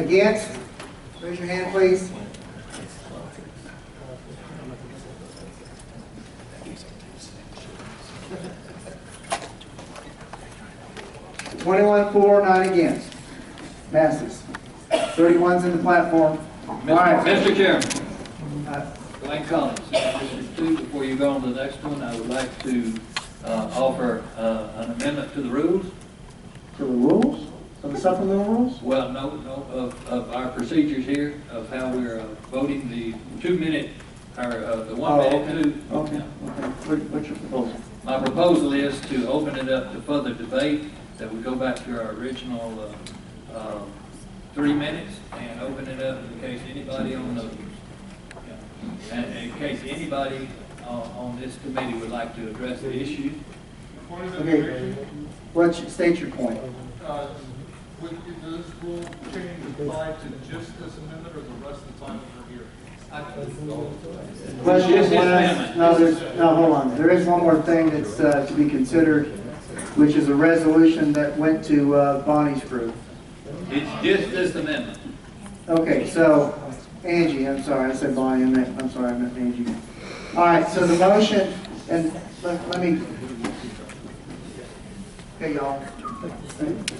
Against? Raise your hand, please. (21-4), 9 against. Passes. 31's in the platform. All right. Mr. Chairman, Dwayne Collins, District 2, before you go on to the next one, I would like to offer an amendment to the rules. To the rules? Of the supplemental rules? Well, no, of our procedures here, of how we're voting the 2-minute, or the 1 minute. Okay. What's your proposal? My proposal is to open it up to further debate, that we go back to our original 3 minutes and open it up in case anybody on the, and in case anybody on this committee would like to address the issue. Okay. State your point. Would this rule change apply to just this amendment or the rest of the time that we're here? Question is, no, hold on. There is one more thing that's to be considered, which is a resolution that went to Bonnie's group. It's just this amendment. Okay, so Angie, I'm sorry, I said Bonnie. I'm sorry, I meant Angie. All right, so the motion, and let me. Okay, y'all.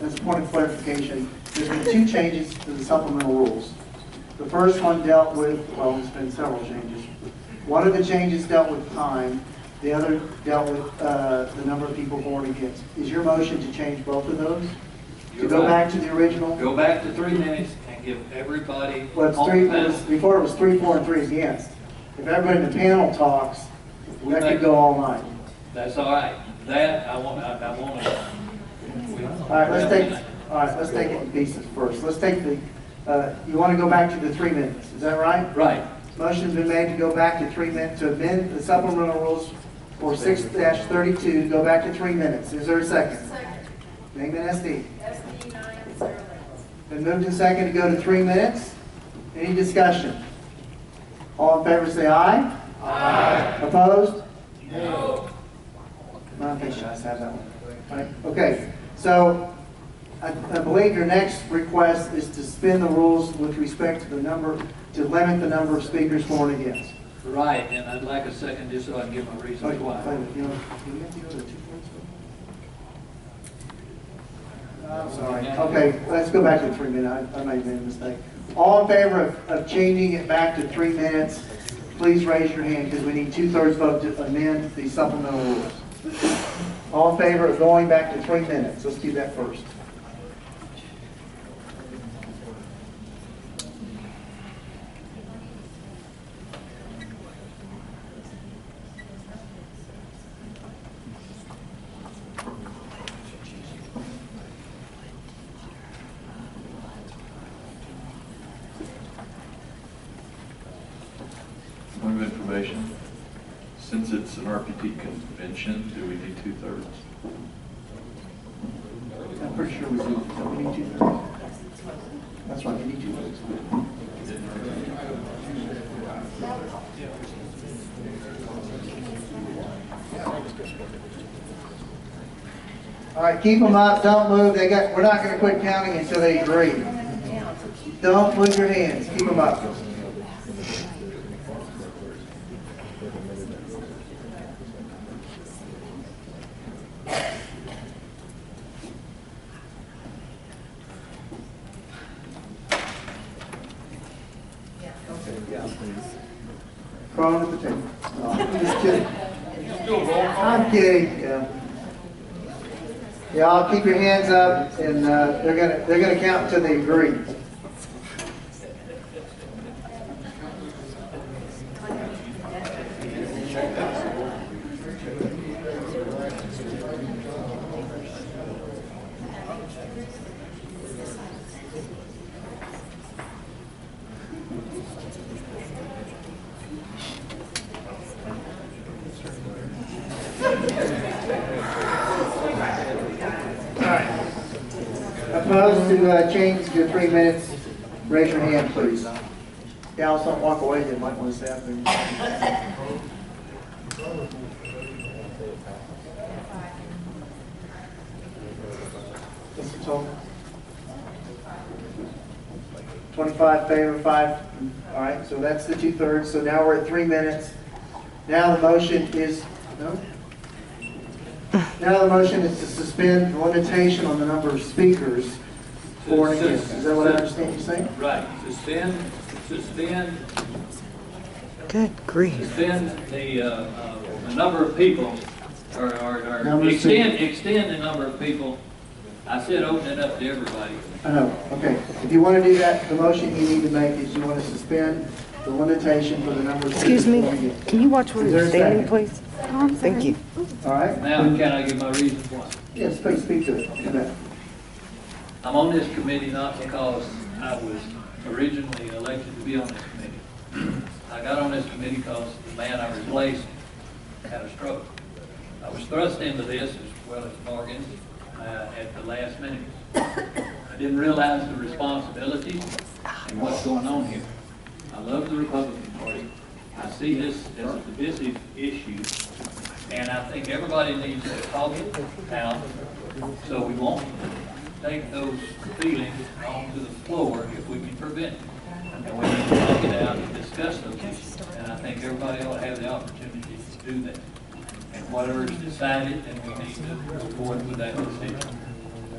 As a point of clarification, there's been 2 changes to the supplemental rules. The first one dealt with, well, there's been several changes. One of the changes dealt with time. The other dealt with the number of people voting against. Is your motion to change both of those? To go back to the original? Go back to 3 minutes and give everybody. Well, before it was 3, 4, and 3 against. If everybody in the panel talks, that could go all night. That's all right. That I want to. All right, let's take it in pieces first. Let's take the. You want to go back to the 3 minutes? Is that right? Right. Motion's been made to go back to 3 minutes to amend the supplemental rules for 6-32 to go back to 3 minutes. Is there a second? Second. Name and SD. SD 908. Been moved and second to go to 3 minutes. Any discussion? All in favor say aye. Aye. Opposed? No. I think you guys have that one. Right. Okay, so I believe your next request is to spin the rules with respect to the number, to limit the number of speakers for and against. Right, and I'd like a second just so I can give my reasons why. Wait a minute, do we have to go to 2 points? I'm sorry. Okay, let's go back to 3 minutes. I made a mistake. All in favor of changing it back to 3 minutes, please raise your hand because we need 2/3 vote to amend the supplemental rules. All in favor of going back to 3 minutes? Let's do that first. Point of information, since it's an RPT convention, do we need 2/3? I'm pretty sure we do. Don't we need 2/3? That's right, we need 2/3. All right, keep them up. Don't move. We're not going to quit counting until they agree. Don't move your hands. Keep them up. Prone at the table. No, I'm just kidding. I'm kidding. Yeah, I'll keep your hands up, and they're gonna count until they agree. Opposed to change to 3 minutes, raise your hand, please. Gals, don't walk away. You might want to stay out there. Mr. Tolman. 25 in favor, 5, all right, so that's the 2/3. So now we're at 3 minutes. Now the motion is, no? Now the motion is to suspend the limitation on the number of speakers for and against. Is that what I understand you saying? Right, suspend Good grief. the number of people, or Number of extend the number of people. I said open it up to everybody. I know, okay. If you want to do that, the motion you need to make is you want to suspend the limitation for the number of speakers. Excuse me, for and against. can you watch where Is there you're a standing, second? please? Thank you. All right? Now, can I give my reasons why? Yes, please speak to it. You bet. I'm on this committee not because I was originally elected to be on this committee. I got on this committee because the man I replaced had a stroke. I was thrust into this as well as bargained at the last minute. I didn't realize the responsibilities and what's going on here. I love the Republican Party. I see this as a divisive issue, and I think everybody needs to talk it out so we won't take those feelings onto the floor if we can prevent it. And we need to talk it out and discuss those issues. And I think everybody ought to have the opportunity to do that. And whatever is decided, then we need to move forward with that decision.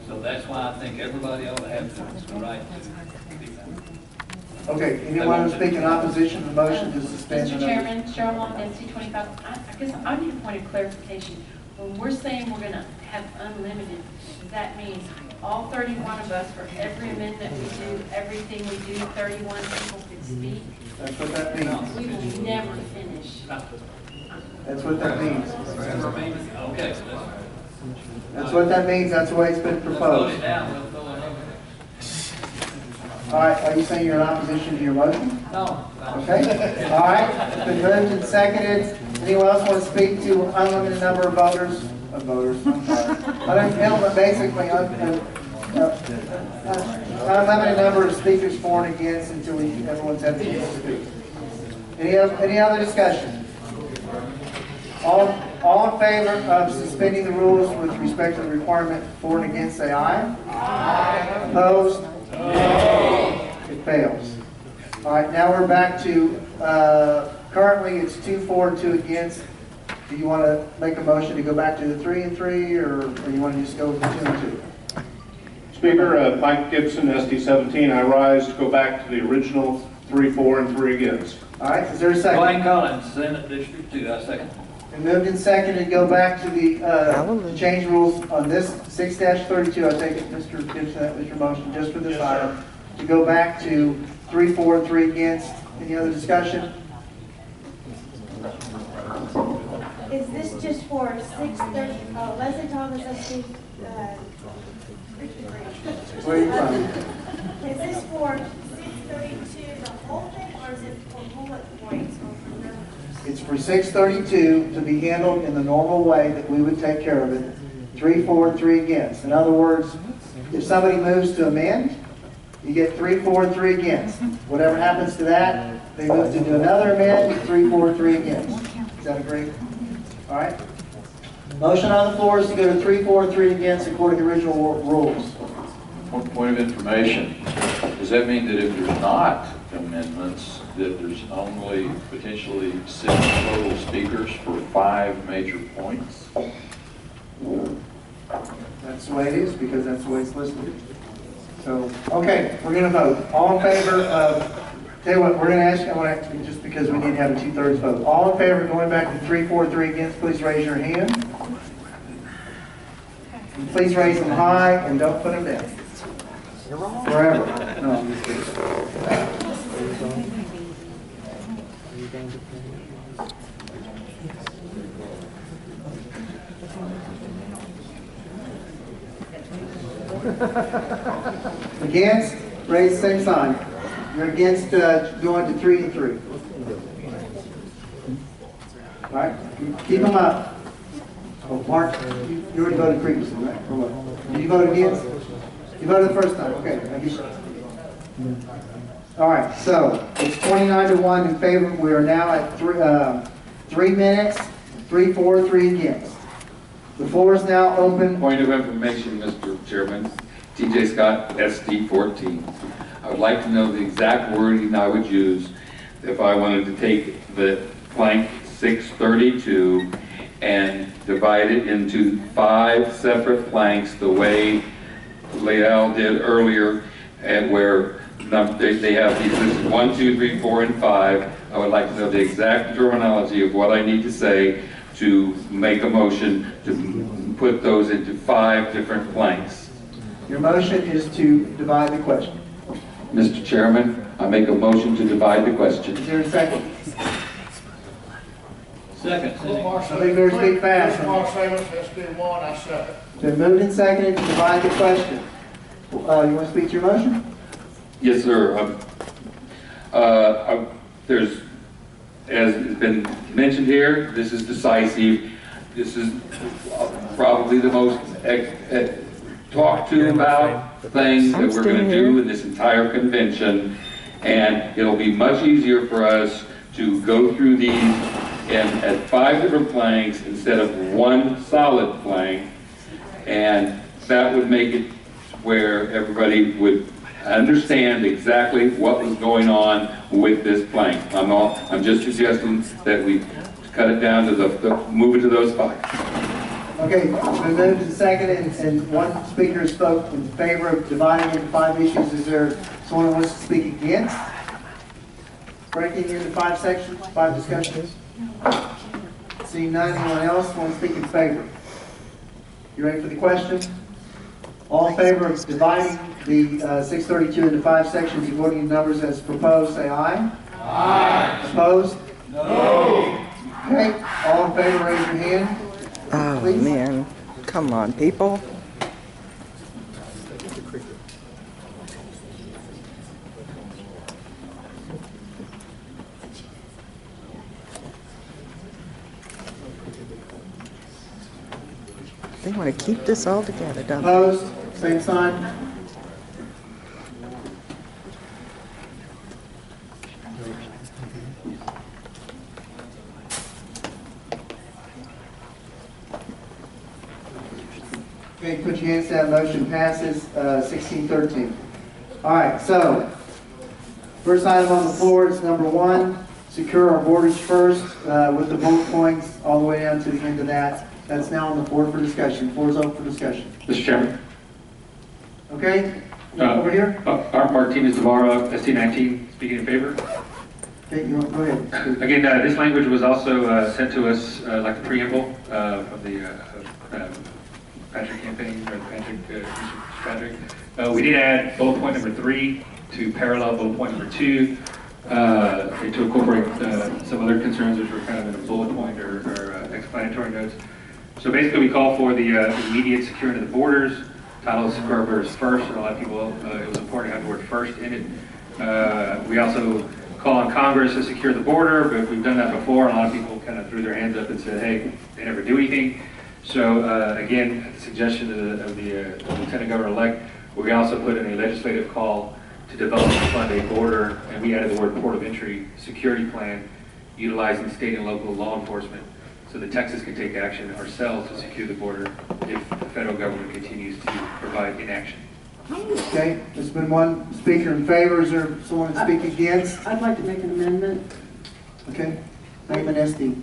So that's why I think everybody ought to have the right to be that. Okay, anyone who speak in opposition to the motion to suspend the Mr. number? Chairman, Cheryl Long, density 25. I guess I need a point of clarification. When we're saying we're going to have unlimited, does that mean all 31 of us, for every amendment we do, everything we do, 31 people can speak? That's what that means. We will never finish. That's what that means. Okay, That's what that means. That's the way it's been let's vote proposed. it down. We'll throw it over. All right, are you saying you're in opposition to your motion? No. Okay, all right, it's been moved and seconded. Anyone else want to speak to unlimited number of voters? I'm sorry. Basically, unlimited number of speakers for and against until everyone's had a chance to speak. Any other discussion? All in favor of suspending the rules with respect to the requirement for and against, say aye. Aye. Opposed? No. It fails. All right, now we're back to, currently it's 2 for, 2 against. Do you want to make a motion to go back to the 3 and 3, or you want to just go with the 2 and 2? Speaker, Mike Gibson, SD17. I rise to go back to the original 3 for and 3 against. All right, is there a second? Blaine Collins, Senate District 2, I second. And moved and seconded, go back to the change rules on this 6-32. I take it, Mr. Gibson, that was your motion just for this item. To go back to 3 for, 3 against. Any other discussion? Is this just for 6:30? Leslie Thomas, SD, Where are you from? is this for 6:32 the whole thing, or is it for bullet points? It's for 632 to be handled in the normal way that we would take care of it. 3 for, 3 against. In other words, if somebody moves to amend, you get 3 for, 3 against. Whatever happens to that, they move to do another amend, 3 for, 3 against. Is that agreed? All right. Motion on the floor is to go to 3 for, 3 against according to the original rules. One point of information, does that mean that if there's not amendments, that there's only potentially 6 total speakers for 5 major points? That's the way it is, because that's the way it's listed. So, okay, we're going to vote. All in favor of, tell you what, we're going to ask, I want to, just because we need to have a 2/3 vote. All in favor of going back to 3 for, 3 against, please raise your hand. And please raise them high and don't put them down. Forever. No, I'm just kidding. Against, raise the same sign. You're against going to 3 and 3. All right, keep them up. Oh, Mark, you already voted previously, right? Or what? Did you vote against? You voted the first time. Okay. I guess. All right. So it's 29-1 in favor. We are now at 3 minutes. 3 for, 3 against. The floor is now open. Point of information, Mr. Chairman. TJ Scott, SD 14. I would like to know the exact wording I would use if I wanted to take the blank 632 and divide it into 5 separate blanks the way Leal did earlier, and where they have these listed 1, 2, 3, 4, and 5. I would like to know the exact terminology of what I need to say to make a motion to put those into 5 different blanks. Your motion is to divide the question. Mr. Chairman, I make a motion to divide the question. Is there a second? Second, Cindy. I think there's big fast. Been moved and seconded to divide the question. You want to speak to your motion? Yes, sir. There's, as has been mentioned here, this is decisive. This is probably the most talked to about thing that we're going to do in this entire convention, and it'll be much easier for us to go through these at 5 different blanks instead of 1 solid blank, and that would make it where everybody would understand exactly what was going on with this blank. I'm just suggesting that we cut it down to move it to those 5. Okay, it's been moved and seconded, and one speaker spoke in favor of dividing into 5 issues. Is there someone who wants to speak against breaking into 5 sections, 5 discussions? Seeing none, anyone else want to speak in favor? You ready for the question? All in favor of dividing the 632 into 5 sections and voting in numbers as proposed, say aye. Aye. Opposed? No. Okay, all in favor, raise your hand. Oh, Please. man. Come on, people. They want to keep this all together, don't they? Opposed? Same sign. Okay, put your hands down. Motion passes 16-13. All right, so first item on the floor is number 1, secure our borders first, with the bullet points all the way down to the end of that. That's now on the floor for discussion. Floor is open for discussion. Mr. Chairman. Okay, over here. Art Martinez Navarro, ST19, speaking in favor. Okay, go ahead. Again, this language was also sent to us like a preamble from the Patrick campaign, or Patrick. We did add bullet point number 3 to parallel bullet point number 2 to incorporate some other concerns which were kind of in a bullet point or explanatory notes. So basically, we call for the immediate securing of the borders. Title is secure our borders first, and a lot of people, it was important to have the word first in it. We also call on Congress to secure the border, but we've done that before, and a lot of people kind of threw their hands up and said, hey, they never do anything. So again, at the suggestion of the Lieutenant Governor-elect, we also put in a legislative call to develop and fund a border, and we added the word port of entry security plan, utilizing state and local law enforcement, so that Texas can take action ourselves to secure the border if the federal government continues to provide inaction. Okay, there's been one speaker in favor. Is there someone to speak against? I'd like to make an amendment. Okay, name and SD.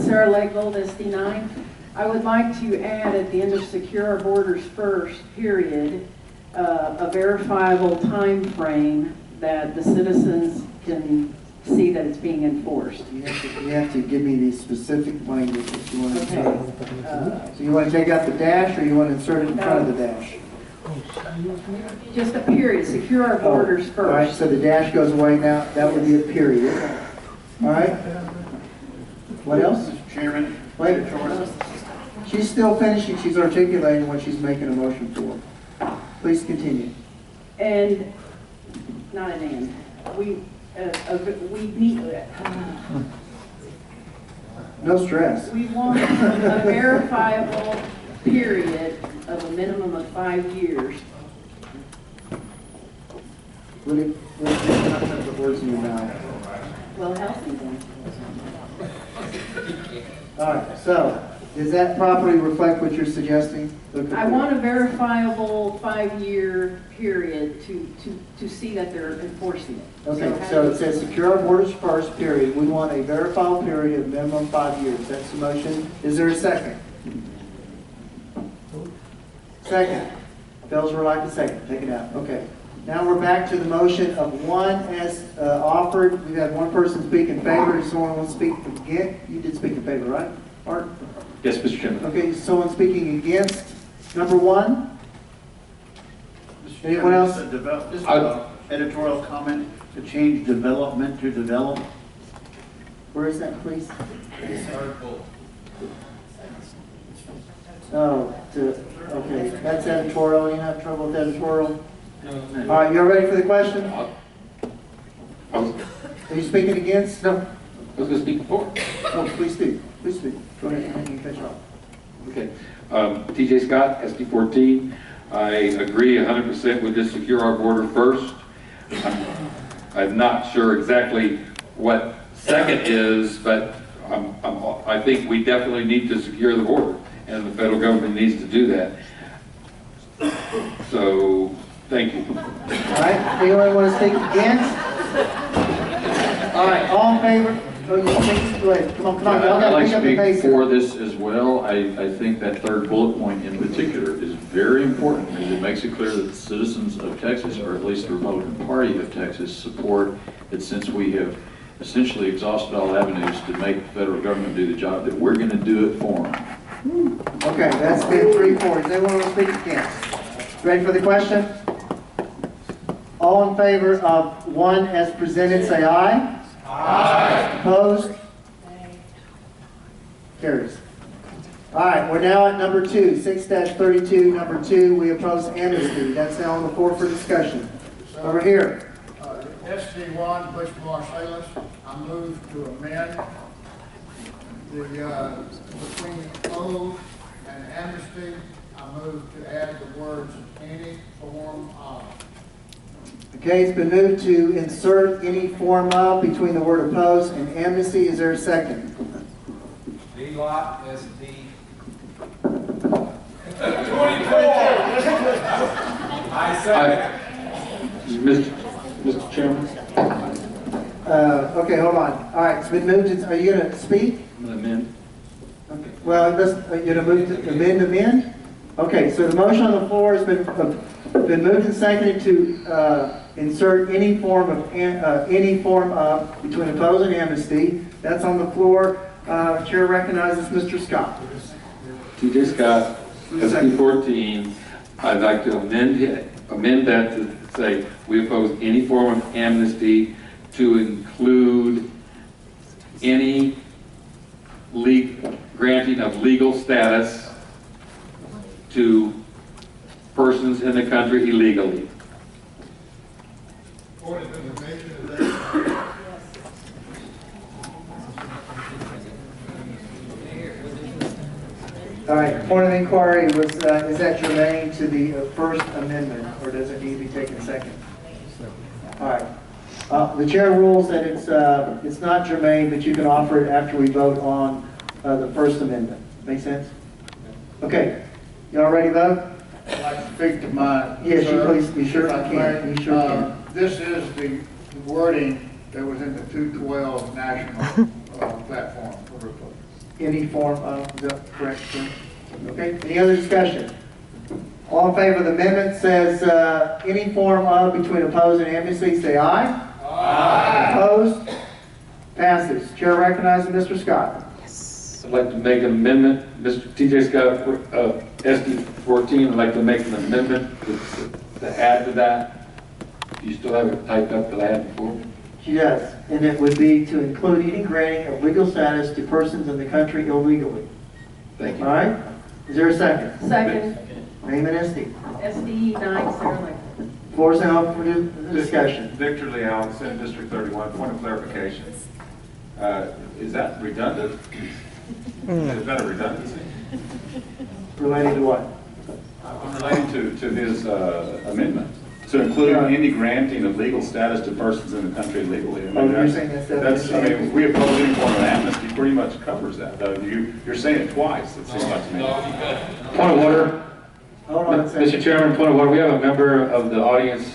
Sarah Leggold, SD9. I would like to add at the end of secure our borders first, period, a verifiable time frame that the citizens can see that it's being enforced. You have to give me the specific language that you want to Okay. insert. So you want to take out the dash, or you want to insert it in front of the dash? Just a period, secure our borders first. All right, so the dash goes away now. That would be a period. All right. What else? Mr. Chairman. Wait. She's still finishing. She's articulating what she's making a motion for. Please continue. And, not an and, we need, No stress. we want a verifiable period of a minimum of 5 years. Let's not put the words in your mouth. Well, healthy then. All right, so Does that properly reflect what you're suggesting? I want a verifiable 5-year period to see that they're enforcing it. Okay, how so do it says secure our borders first, period. We want a verifiable period of minimum 5 years. That's the motion. Is there a second? Second. Fellows would like a second. Take it out. Okay. Now we're back to the motion of one as offered. We've had one person speak in favor. Does someone want to speak against? You did speak in favor, right? Art? Yes, Mr. Chairman. Okay, is someone speaking against number one? Anyone else? Just editorial comment to change development to develop. Where is that, please? Oh, okay, that's editorial. You have trouble with editorial? All right, you're ready for the question? Are you speaking against? No, I was going to speak before. Oh, please do. Please speak. Go ahead and finish off. Okay. TJ Scott, SD14. I agree 100% with this secure our border first. I'm not sure exactly what second is, but I think we definitely need to secure the border, and the federal government needs to do that. So, thank you. All right, anyone want to speak against? All right, all in favor? Oh, you speak? Go ahead. Come on, y'all I'd got like to pick to up the pace speak here. for this as well. I think that third bullet point in particular is very important because it makes it clear that the citizens of Texas, or at least the Republican Party of Texas, support that since we have essentially exhausted all avenues to make the federal government do the job, that we're going to do it for them. Okay, that's been 3-4. Does anyone want to speak against? Ready for the question? All in favor of one as presented, say aye. Aye. Opposed? Carries. All right, we're now at number 2, 6-32, number 2. We oppose amnesty. That's now on the floor for discussion. Over here. SD1, Bush Marsalis, I move to amend the, between oath and amnesty, I move to add the words any form of. Okay, it's been moved to insert any form of between the word oppose and amnesty. Is there a second? D-Lot, SD. 24! I second. Mr. Chairman? Okay, hold on. All right, it's been moved. Are you going to speak? I'm going to amend. Okay. Well, you're going to move to amend? Okay, so the motion on the floor has been moved and seconded to insert any form of between oppose and amnesty. That's on the floor. Chair recognizes Mr. Scott. TJ Scott, SD14. I'd like to amend that to say we oppose any form of amnesty to include any granting of legal status to persons in the country illegally. Point of information is that. All right, point of inquiry was, is that germane to the First Amendment, or does it need to be taken second? All right. The chair rules that it's not germane, but you can offer it after we vote on the First Amendment. Make sense? Okay. Y'all ready to vote? I'd like to speak to my. Yes, you sir, please. You sure if I can. may. You sure can. This is the wording that was in the 212 national platform for Republic. Any form of, is that correct, sir? Okay, any other discussion? All in favor of the amendment says any form of between oppose and amnesty, say aye. Aye. Opposed? Passes. Chair recognizes Mr. Scott. I'd like to make an amendment, Mr. TJ Scott, SD14, I'd like to make an amendment to add to that. Do you still have it typed up that I had before? She does, and it would be to include any granting of legal status to persons in the country illegally. Thank you. All right? Is there a second? Second. Name and SD. SD9, Sarah Lake. Floor is now for discussion. Victor Leal, Senate District 31, point of clarification. Is that redundant? Is that a redundancy? Related to what? Relating to his amendment. So including any granting of legal status to persons in the country illegally. I mean, Oh, you're saying that's I mean, we oppose any form of amnesty pretty much covers that, though. You're saying it twice, it seems like to me. Point of order. Hold on a second. Mr. Chairman, point of order. We have a member of the audience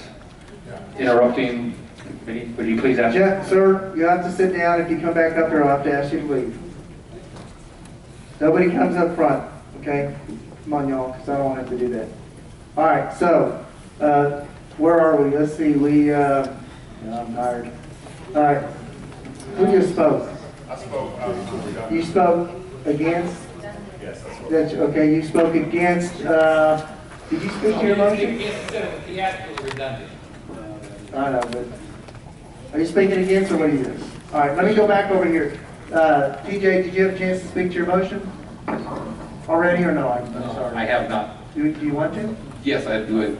interrupting the committee. Would you please ask? Jeff, sir, you have to sit down. If you come back up here, I'll have to ask you to leave. Nobody comes up front, okay? Come on, y'all, because I don't want to have to do that. All right, so, where are we? Let's see, I'm tired. All right, who just spoke? I spoke. You spoke against? Yes, I spoke. Okay, you spoke against, did you speak to your motion? He actually redundant. I know, but, are you speaking against or what are you doing? All right, let me go back over here. TJ, did you have a chance to speak to your motion already or no? I'm sorry. I have not. Do you want to? Yes, I do it.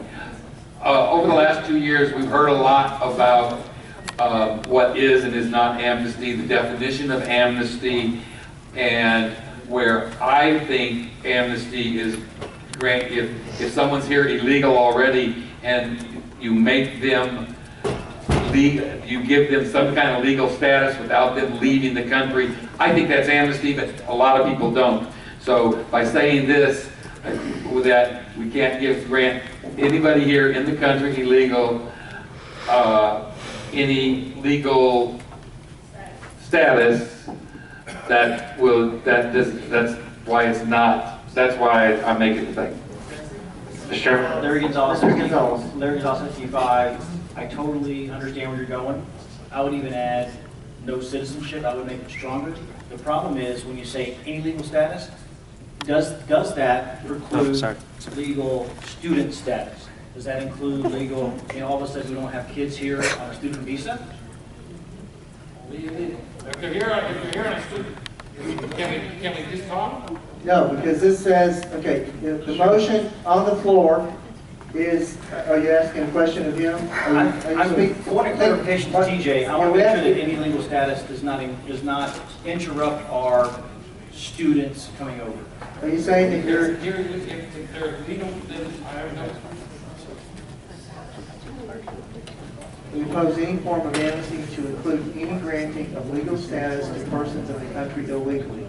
Over the last 2 years, we've heard a lot about what is and is not amnesty, the definition of amnesty, and where I think amnesty is if someone's here illegal already and you make them you give them some kind of legal status without them leaving the country, I think that's amnesty, but a lot of people don't. So by saying this, that we can't grant anybody here in the country illegal any legal status, that's why it's not. That's why I make it the thing. Mr. Chairman. Larry Gonzalez, Mr. Gonzalez. Larry Gonzalez, 55. I totally understand where you're going. I would even add no citizenship. I would make it stronger. The problem is when you say any legal status, does that preclude legal student status? Does that include legal, all of a sudden we don't have kids here on a student visa? If you're here on a student, can we just talk? No, because this says, okay, the motion on the floor is, are you asking a question of him? I want a clarification to TJ. I want to make sure that any legal status does not interrupt our students coming over. Are you saying that you're... If they're legal, then I don't know. We oppose any form of amnesty to include any granting of legal status to persons in the country illegally.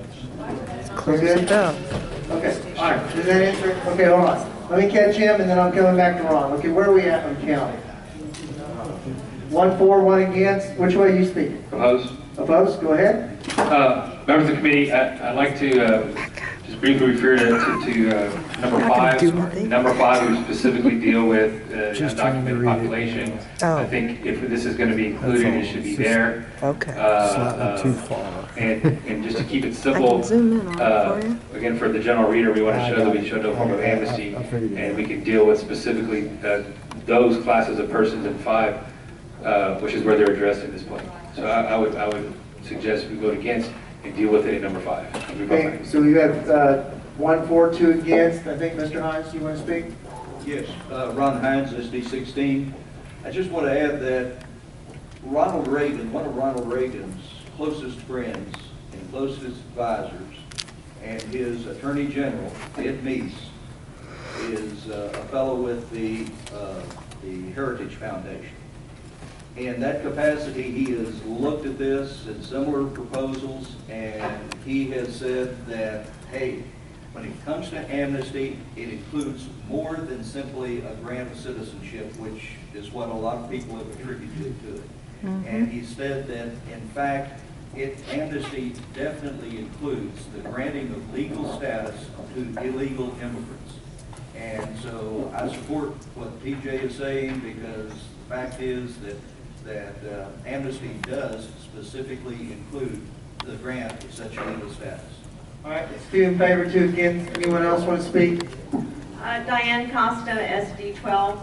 We're good? Okay, all right, does that answer it? Okay, hold on. Let me catch him and then I'm coming back to Ron. Okay, where are we at on count? 1 for, 1 against. Which way are you speaking? Opposed. Opposed? Go ahead. Members of the committee, I'd like to just briefly refer to number 5. Number 5 would specifically deal with undocumented population. I think if this is going to be included, it should be there. Okay. Slightly too far. And just to keep it simple, again, for the general reader, we want to show that we show no form of amnesty, and we can deal with specifically those classes of persons in 5, which is where they're addressed in this point. So I would suggest we vote against and deal with it in number 5. Okay, so we have 1 for, 2 against. I think Mr. Hines, you want to speak? Yes, Ron Hines, SD16. I just want to add that Ronald Reagan, one of Ronald Reagan's closest friends and closest advisors, and his Attorney General, Ed Meese, is a fellow with the Heritage Foundation. In that capacity, he has looked at this and similar proposals, and he has said that, hey, when it comes to amnesty, it includes more than simply a grant of citizenship, which is what a lot of people have attributed to it. And he said that, in fact, amnesty definitely includes the granting of legal status to illegal immigrants. And so I support what PJ is saying, because the fact is that amnesty does specifically include the grant of such legal status. All right, it's 2 in favor, 2 against. Anyone else want to speak? Diane Costa, SD12.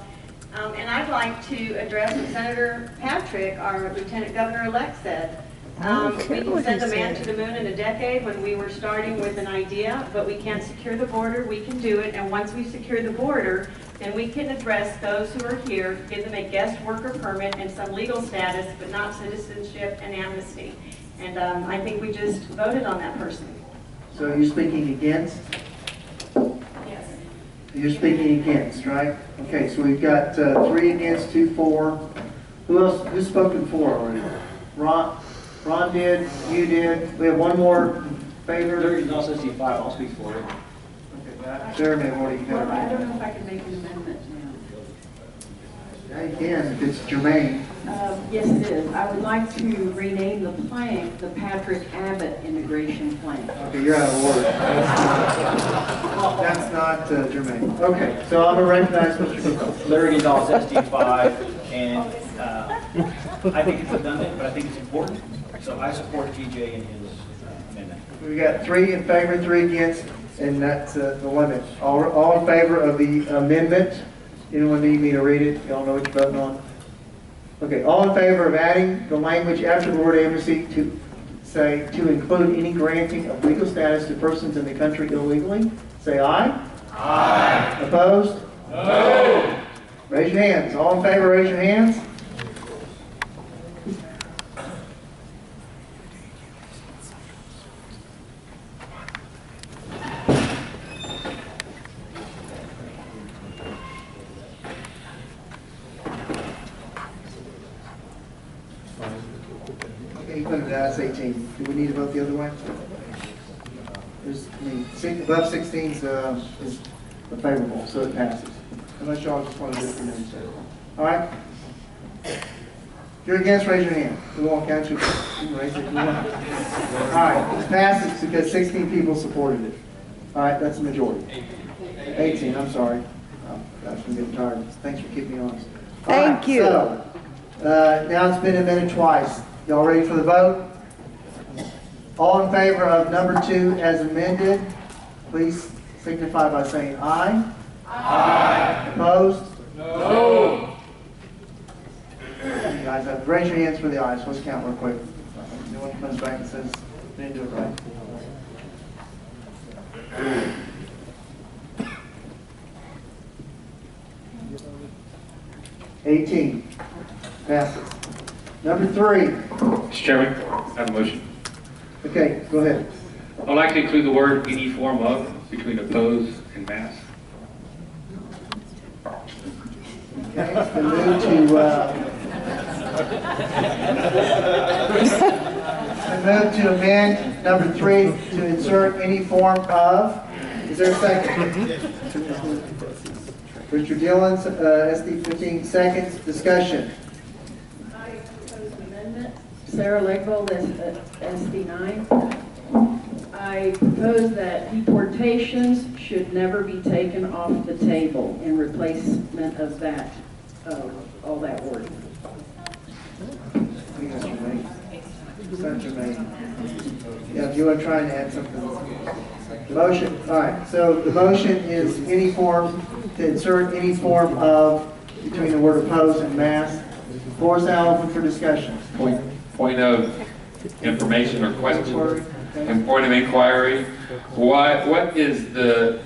And I'd like to address what Senator Patrick, our Lieutenant Governor-elect, said. We can send a man to the moon in a decade when we were starting with an idea, but we can't secure the border. We can do it, and once we secure the border, then we can address those who are here, give them a guest worker permit and some legal status, but not citizenship and amnesty. And I think we just voted on that person. So you're speaking against? Yes. You're speaking against, right? Okay, so we've got 3 against, 2 for. Who else? Who's spoken for already? Ron did, you did. We have one more in favor. There is also 5, I'll speak for it. Jeremy, what do you got? Well, I don't know if I can make an amendment now. Yeah, you can, if it's germane. Yes, it is. I would like to rename the plan the Patrick Abbott Integration Plan. Okay, you're out of order. That's not germane. Okay, so I'm going to recognize Mr. Cook. Larry Gonzalez, SD5, and I think it's redundant, but I think it's important. So I support TJ in his amendment. We got 3 in favor, 3 against, and that's the limit. All in favor of the amendment? Anyone need me to read it? Y'all know what you're voting on? Okay, all in favor of adding the language after the word amnesty to say to include any granting of legal status to persons in the country illegally? Say aye. Aye. Opposed? No. Raise your hands. All in favor, raise your hands. Okay, you put it as 18. Do we need to vote the other way? There's, above 16 is favorable, so it passes. Unless y'all just want to do it for your sake. All right? If you're against, raise your hand. We won't count you. You can raise it if you want. All right, it passes because 16 people supported it. All right, that's the majority. 18, I'm sorry. Oh, gosh, I'm getting tired. Thanks for keeping me honest. Thank you. So, now it's been amended twice. Y'all ready for the vote? All in favor of number 2 as amended, please signify by saying aye. Aye. Opposed? No. You guys have, raise your hands for the ayes. Let's count real quick. No one comes back and says they didn't do it right. $18. Passes. Number 3. Mr. Chairman, I have a motion. Okay, go ahead. I'd like to include the word any form of between oppose and mass. Okay, it's been moved to amend number 3 to insert any form of. Is there a second? Richard Dillon's SD 15 seconds. Discussion. I propose an amendment. Sarah Legvold, SD9. I propose that deportations should never be taken off the table in replacement of that, all that wording. I think that's germane. It's not germane. Yeah, if you are trying to add something. The motion, all right, so the motion is any form, to insert any form of between the word oppose and mass. Floor is now open for discussion. Point of information or question, and point of inquiry. What is the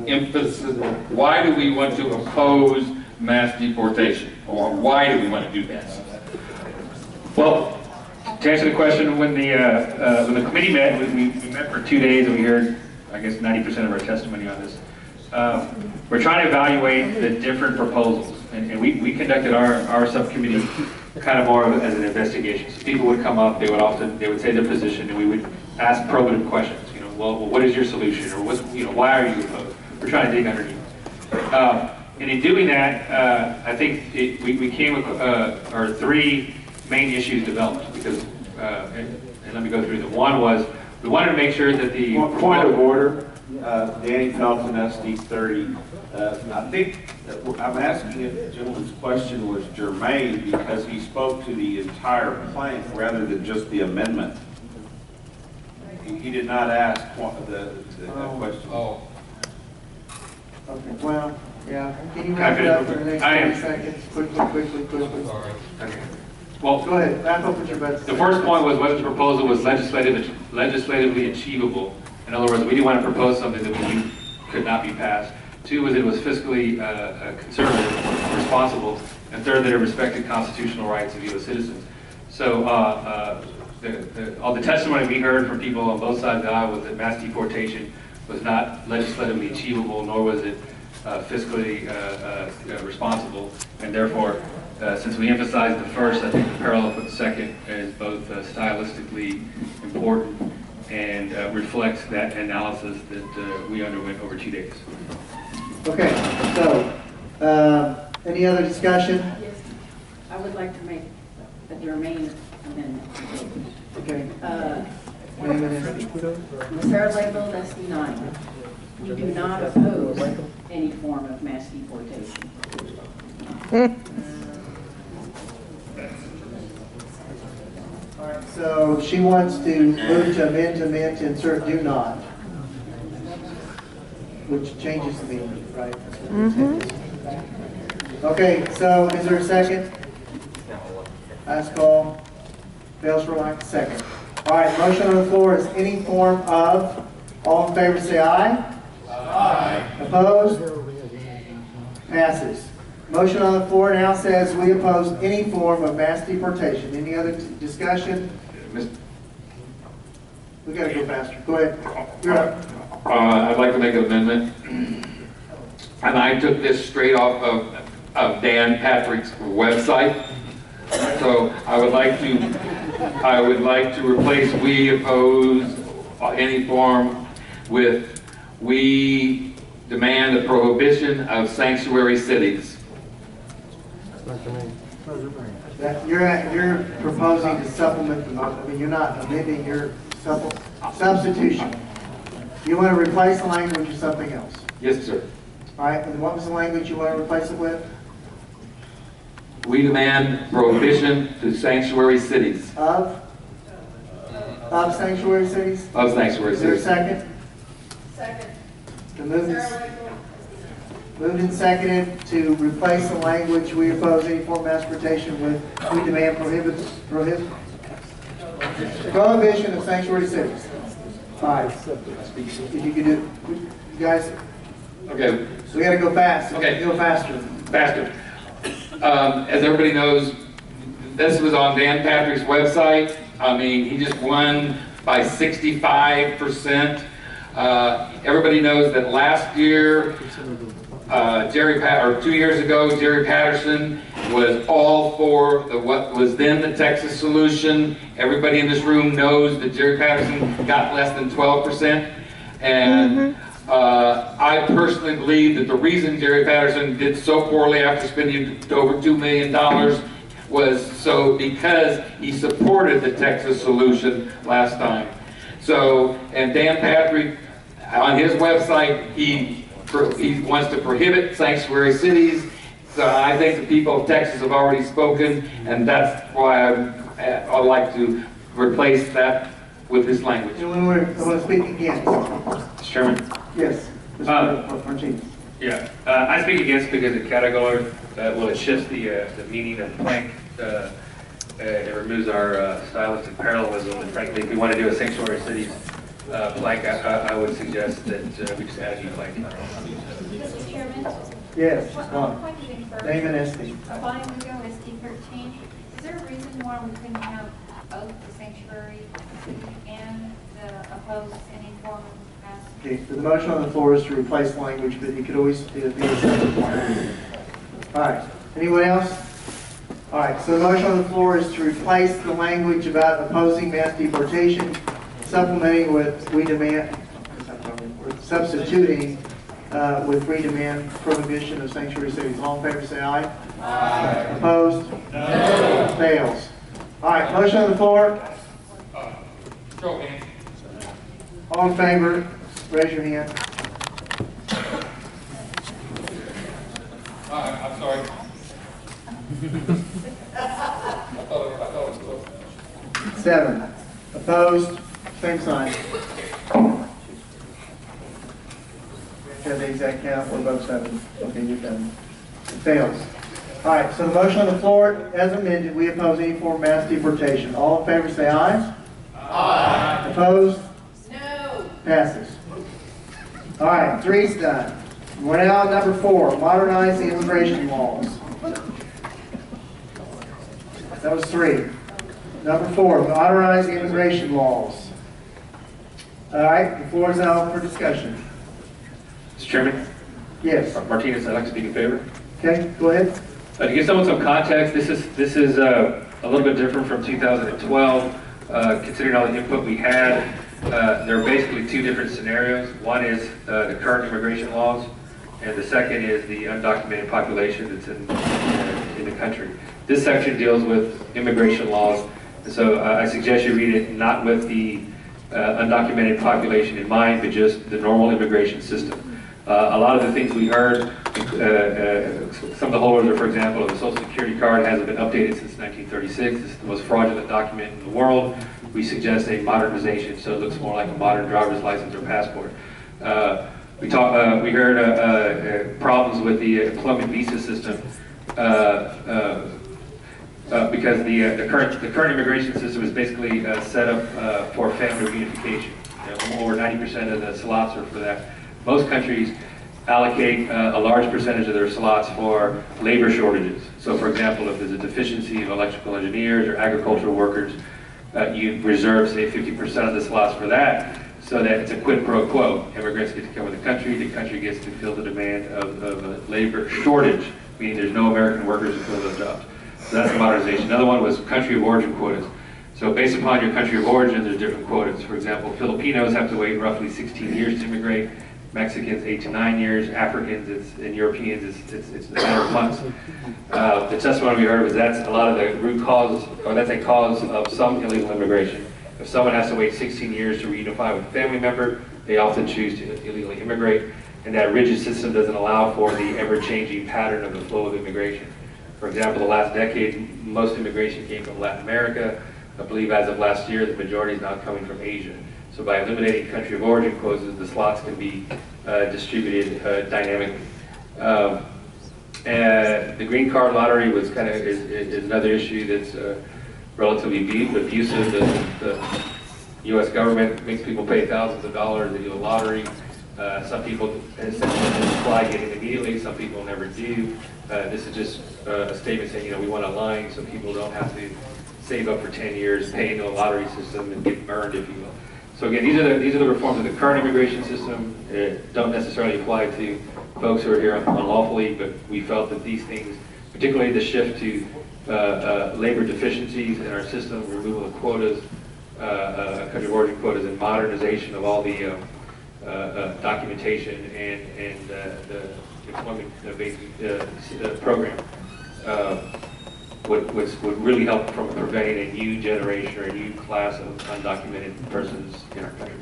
emphasis? Why do we want to oppose mass deportation? Or why do we want to do this? Well, to answer the question, when the committee met, we met for 2 days and we heard, I guess, 90% of our testimony on this. We're trying to evaluate the different proposals, and we conducted our subcommittee kind of more as an investigation. So people would come up, they would say their position, and we would ask probative questions. You know, well, what is your solution, or why are you opposed? We're trying to dig underneath. And in doing that, I think we came with our 3 main issues developed because, and let me go through them. One was we wanted to make sure that the point of order. Danny Felton, SD 30. I think I'm asking if the gentleman's question was germane because he spoke to the entire plan rather than just the amendment. He did not ask the question. Oh. Okay, well, yeah. Can you wrap it up in the next 20 seconds? Quickly. Okay. Well, go ahead. Wrap up with your best. The first point was whether the proposal was legislatively achievable. In other words, we didn't want to propose something that we knew could not be passed. 2 was it was fiscally conservative, responsible. And 3rd, that it respected constitutional rights of U.S. citizens. So all the testimony we heard from people on both sides of the aisle was that mass deportation was not legislatively achievable, nor was it fiscally responsible, and therefore, since we emphasized the first, I think the parallel with the second is both stylistically important and reflects that analysis that we underwent over 2 days. Okay, so, any other discussion? Yes, I would like to make a germane amendment. Okay. Sarah labeled SD9. We do not oppose any form of mass deportation. All right, so she wants to move to amend to insert do not, which changes the meaning, right? Okay, so is there a second? Last call. Fails for lack of second. All right, motion on the floor is any form of. All in favor say aye. Aye. Opposed? Passes. Motion on the floor now says we oppose any form of mass deportation. Any other discussion? We got to go faster. Go ahead. You're up. I'd like to make an amendment. And I took this straight off of Dan Patrick's website. So I would like to replace we oppose any form with we demand a prohibition of sanctuary cities. You're proposing to supplement the motion. I mean, you're not amending your substitution. You want to replace the language with something else. Yes, sir. All right, and what was the language you want to replace it with? We demand prohibition to sanctuary cities. Of sanctuary cities? Of sanctuary cities. Is there a second? Second. The moved and seconded to replace the language we oppose any form of mass deportation with we demand prohibition of sanctuary cities. All right. If you could do, you guys. Okay. We got to go fast. Okay. Go faster. Faster. As everybody knows, this was on Dan Patrick's website. I mean, he just won by 65%. Everybody knows that last year, 2 years ago, Jerry Patterson was all for what was then the Texas solution. Everybody in this room knows that Jerry Patterson got less than 12%. And I personally believe that the reason Jerry Patterson did so poorly after spending over $2 million was because he supported the Texas solution last time. So, and Dan Patrick, on his website, he wants to prohibit sanctuary cities. So I think the people of Texas have already spoken, and that's why I'd like to replace that with this language. I want to speak against. Mr. Chairman? Yes. Mr. Martinez. Yeah, I speak against because it category, well, it shifts the meaning of plank. It removes our stylistic parallelism, and frankly, if we want to do a sanctuary cities plank, I would suggest that we just add a new plank. Mr. Chairman? Yes. One point of inquiry. Name and SD. Applying to go SD13. Is there a reason why we couldn't have both the sanctuary and the oppose any form of mass? Okay, so the motion on the floor is to replace the language, but it could always be a separate one. All right. Anyone else? All right. So the motion on the floor is to replace the language about opposing mass deportation, supplementing with we demand, substituting with we demand prohibition of sanctuary cities. All in favor say aye. Aye. Opposed? No. Fails. All right. Motion on the floor. Show hand. All in favor, raise your hand. I'm sorry. I thought it was 7. Opposed? Same sign. Have the exact count. We're above 7. Okay, you're done. It fails. All right. So the motion on the floor, as amended, we oppose any form of mass deportation. All in favor, say aye. Aye. Opposed? No. Passes. All right. 3's done. We're now on number 4. Modernize the immigration laws. That was 3. Number 4. Modernize the immigration laws. All right. The floor is now for discussion. Mr. Chairman? Yes. Martinez, I'd like to speak in favor. Okay, go ahead. To give someone some context, this is a little bit different from 2012. Considering all the input we had, there are basically two different scenarios. One is the current immigration laws, and the second is the undocumented population that's in the country. This section deals with immigration laws, and so I suggest you read it not with the undocumented population in mind, but just the normal immigration system. A lot of the things we heard, some of the holders, for example, of the Social Security card hasn't been updated since 1936. This is the most fraudulent document in the world. We suggest a modernization so it looks more like a modern driver's license or passport. We heard problems with the employment visa system because the current immigration system is basically set up for family reunification. Over 90% of the slots are for that. Most countries allocate a large percentage of their slots for labor shortages. So for example, if there's a deficiency of electrical engineers or agricultural workers, you reserve, say, 50% of the slots for that, so that it's a quid pro quo. Immigrants get to come in the country gets to fill the demand of a labor shortage, meaning there's no American workers to fill those jobs. So that's the modernization. Another one was country of origin quotas. So based upon your country of origin, there's different quotas. For example, Filipinos have to wait roughly 16 years to immigrate. Mexicans 8 to 9 years, Africans and Europeans it's a matter of months. The testimony we heard was that's a lot of the root cause, or that's a cause of some illegal immigration. If someone has to wait 16 years to reunify with a family member, they often choose to illegally immigrate, and that rigid system doesn't allow for the ever-changing pattern of the flow of immigration. For example, the last decade, most immigration came from Latin America. I believe as of last year, the majority is now coming from Asia. So by eliminating country of origin quotas, the slots can be distributed dynamically. And the green card lottery was is another issue that's relatively abusive. The U.S. government makes people pay thousands of dollars to do a lottery. Some people apply, get it immediately. Some people never do. This is just a statement saying, we want a line so people don't have to save up for 10 years, pay into a lottery system, and get burned, if you will. So again, these are the reforms of the current immigration system. Don't necessarily apply to folks who are here unlawfully, but we felt that these things, particularly the shift to labor deficiencies in our system, removal of quotas, country of origin quotas, and modernization of all the documentation and the employment-based program would really help from preventing a new generation or a new class of undocumented persons in our country.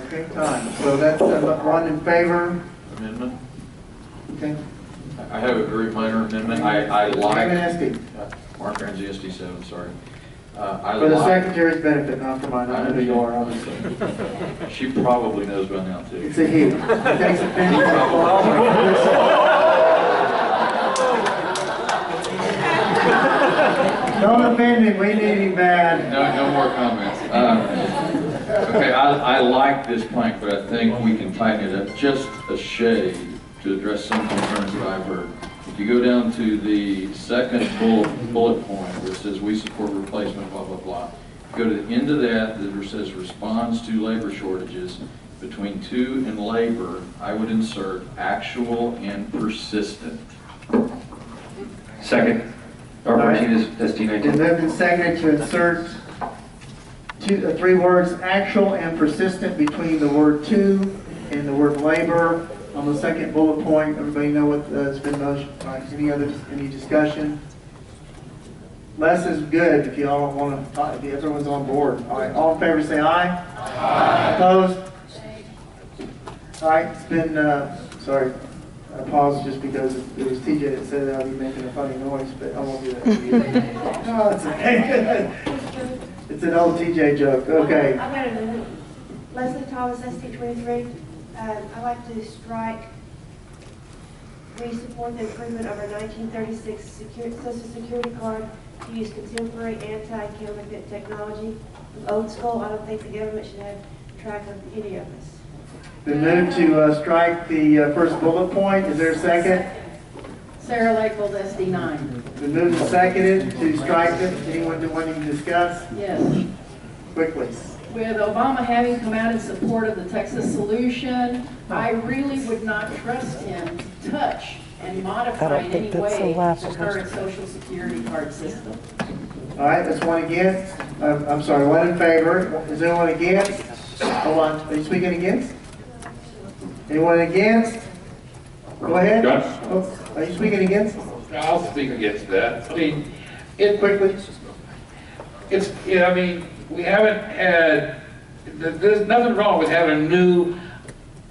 Okay, time. So that's one in favor. Amendment? Okay. I have a very minor amendment. I like... Mark Ramsey, SD7, sorry. For the secretary's benefit, not for mine. I know who you are, obviously. She probably knows by now, too. It's a he. It takes offense. Don't offend him, we need him bad. No more comments. Okay, I like this plank, but I think we can tighten it up just a shade to address some concerns that I've heard. If you go down to the second bullet point where it says we support replacement, blah, blah, blah. Go to the end of that, where it says responds to labor shortages. Between to and labor, I would insert actual and persistent. Second. Or Martinez, SD19. It's moved and seconded to insert three words, actual and persistent, between the word to and the word labor. On the second bullet point, everybody know what has been motion. Any discussion? Less is good if you all don't want to talk, if everyone's on board. All right, all in favor say aye. Aye. Opposed? All right, it's been, sorry, I paused just because it was TJ that said I'd be making a funny noise, but I won't do that. No, it's okay. It's an old TJ joke. Okay. I've got another. Leslie Thomas, ST23. I'd like to strike, we support the improvement of our 1936 Social Security card to use contemporary anti-counterfeit technology. Old school, I don't think the government should have track of any of us. Been moved to strike the first bullet point. Is there a second? Sarah Lakefield, SD9. Been moved and seconded to strike it. Anyone wanting to discuss? Yes. Quickly. with Obama having come out in support of the Texas solution, I really would not trust him to touch and modify in any way the current Social Security card system. All right, that's one against. I'm sorry, one in favor. Is anyone against? Hold on, are you speaking against? Anyone against? Go ahead. Oh, are you speaking against? I'll speak against that. I mean, quickly. I mean, we haven't had, there's nothing wrong with having a new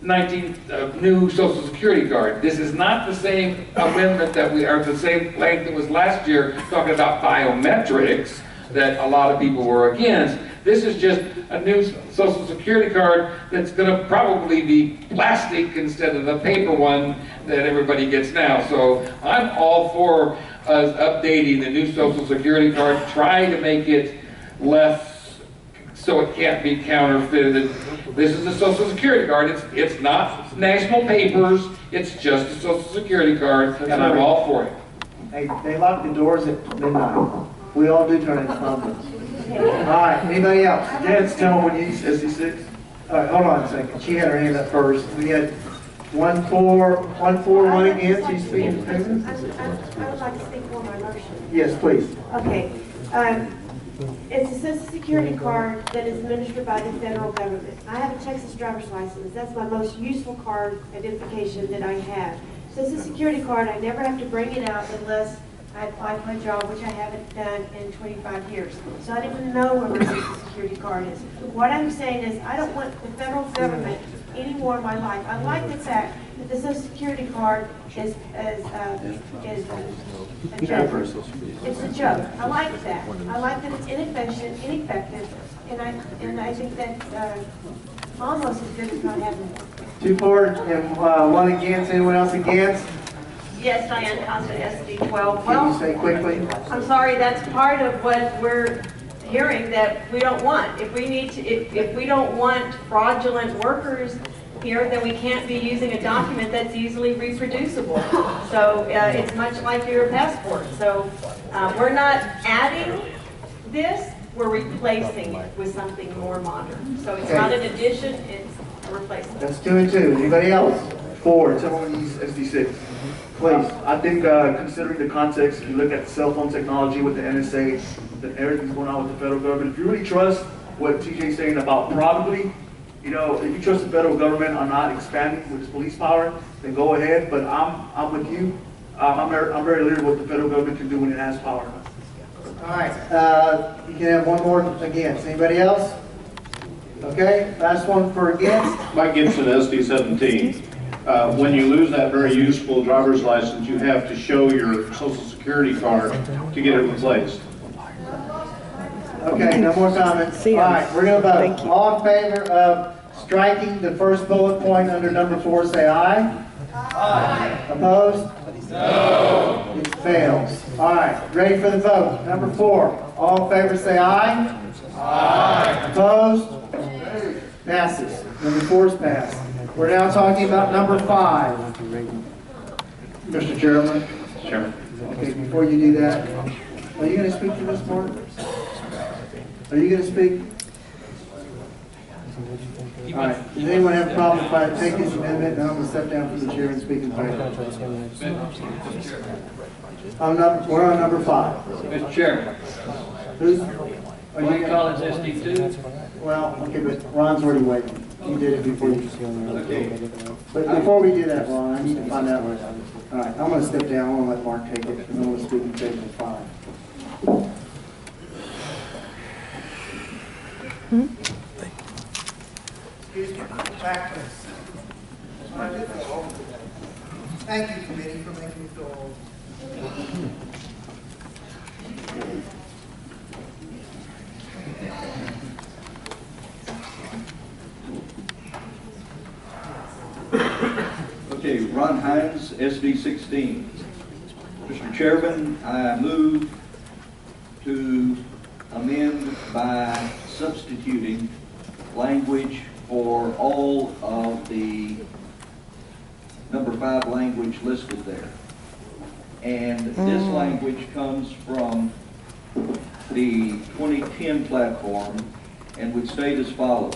new Social Security card. This is not the same amendment that we are the same length that was last year talking about biometrics that a lot of people were against. This is just a new Social Security card that's going to probably be plastic instead of the paper one that everybody gets now. So I'm all for us updating the new Social Security card, trying to make it less so it can't be counterfeited. This is a Social Security card. It's not national papers. It's just a Social Security card, and I'm all for it. Hey, they lock the doors at midnight. We all do turn into pumpkins. All right, anybody else? Yes, tell them when you use SD6. All right, hold on a second. She had her hand up first. We had 1 for, 1 against. You speaking in favor? I would like to speak for my motion. Yes, please. Okay. It's a Social Security card that is administered by the federal government. I have a Texas driver's license. That's my most useful card identification that I have. Social Security card, I never have to bring it out unless I apply for a job, which I haven't done in 25 years. So I don't even know where my Social Security card is. What I'm saying is I don't want the federal government anymore in my life. I like the fact that the Social Security card is a joke. It's a joke. I like that. I like that it's ineffective, and I think that almost as good as not having it. 2 for and 1 against. Anyone else against? Yes, Diane Costa, SD12. Can you say quickly? I'm sorry, that's part of what we're hearing that we don't want. If we need to, if we don't want fraudulent workers here, then we can't be using a document that's easily reproducible. So it's much like your passport. So we're not adding this, we're replacing it with something more modern. So it's not an addition, it's a replacement. That's 2 and 2. Anybody else? 4. Someone use SD6. Please. I think considering the context, if you look at cell phone technology with the NSA, that everything's going on with the federal government, if you really trust what TJ's saying about probably, you know, if you trust the federal government on not expanding with its police power, then go ahead. But I'm with you. I'm very leery what the federal government can do when it has power. All right. You can have 1 more against. Anybody else? Okay. Last one for against. Mike Gibson, SD17. When you lose that very useful driver's license, you have to show your Social Security card to get it replaced. Okay, no more comments. All right, we're going to vote. All in favor of striking the first bullet point under number 4, say aye. Aye. Opposed? No. It fails. All right, ready for the vote. Number 4, all in favor, say aye. Aye. Opposed? Passes. Number 4 is passed. We're now talking about number 5. Mr. Chairman. Chairman. Okay, before you do that, are you going to speak to this, Mark? Are you going to speak? All right. Does anyone have a problem if I take this amendment and I'm going to step down from the chair and speak in favor? We're on number 5. Mr. Chairman. Who's? Are you calling this SD2? Well, okay, but Ron's already waiting. You did it before you. Okay. But before we do that, Ron, I need to find out. All right, I'm going to step down. I'm going to let Mark take it, and I'm going to speak in favor of 5. Excuse me. Back to this. Thank you, committee, for making me feel old. Okay, Ron Hines, SD16. Mr. Chairman, I move to amend by substituting language for all of the number 5 language listed there. And this language comes from the 2010 platform, and would state as follows.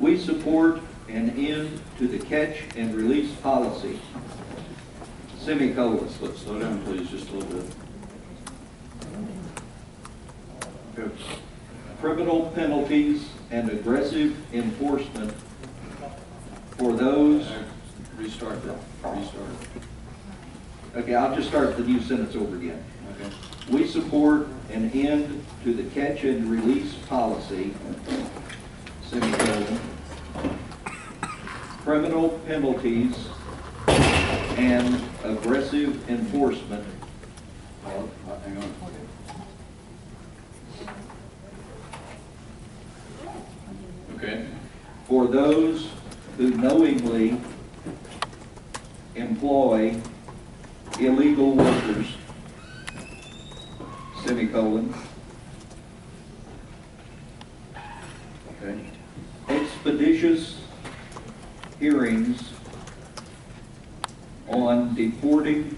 We support an end to the catch and release policy, semicolon. Slow down, please, just a little bit. Criminal penalties and aggressive enforcement for those. Restart that. Restart. Okay, I'll just start the new sentence over again. Okay. We support an end to the catch and release policy, semicolon, criminal penalties and aggressive enforcement. Well, hang on. Okay. For those who knowingly employ illegal workers, semicolon. Okay. Expeditious hearings on deporting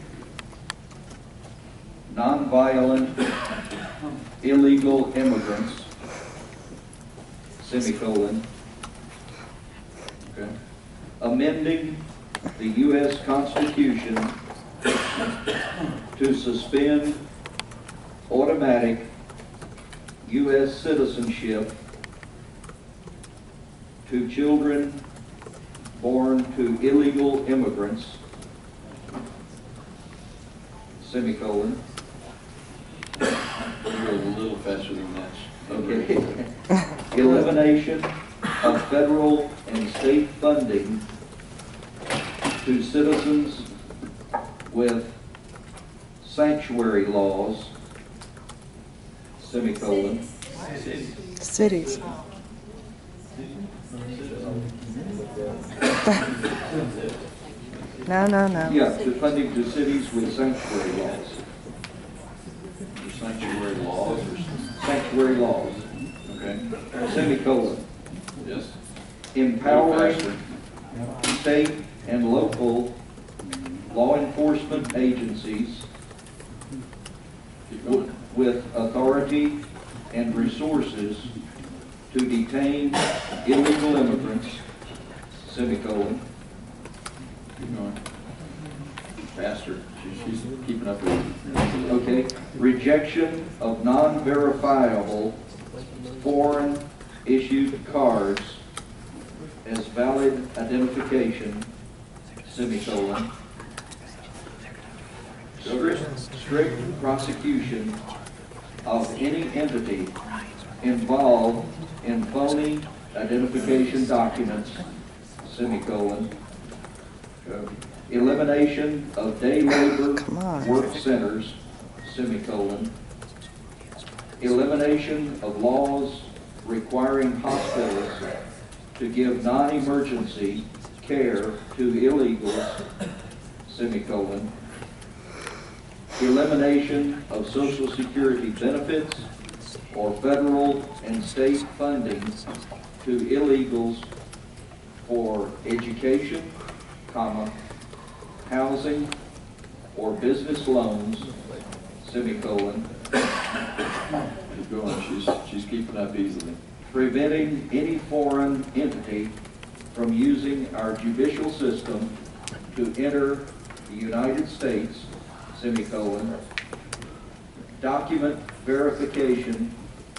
nonviolent illegal immigrants, semicolon. Okay. Amending the U.S. Constitution to suspend automatic U.S. citizenship to children born to illegal immigrants, semicolon. You're a little faster than that. Okay. Elimination of federal and state funding to citizens with sanctuary laws, semicolon. Cities. No. Yeah, to funding to cities with sanctuary laws. Or sanctuary laws or Sanctuary laws, okay. semicolon. Yes. Empowering state and local law enforcement agencies with authority and resources to detain illegal immigrants, semicolon. Keep going. Faster. She's keeping up with you. Okay. Rejection of non-verifiable foreign issued cards as valid identification, semicolon. Strict prosecution of any entity involved in phony identification documents, semicolon. Elimination of day labor work centers, semicolon. Elimination of laws requiring hospitals to give non-emergency care to illegals, semicolon. Elimination of Social Security benefits or federal and state funding to illegals for education, comma, housing or business loans, semicolon. Keep going. She's keeping up easily. Preventing any foreign entity from using our judicial system to enter the United States, semicolon. Document verification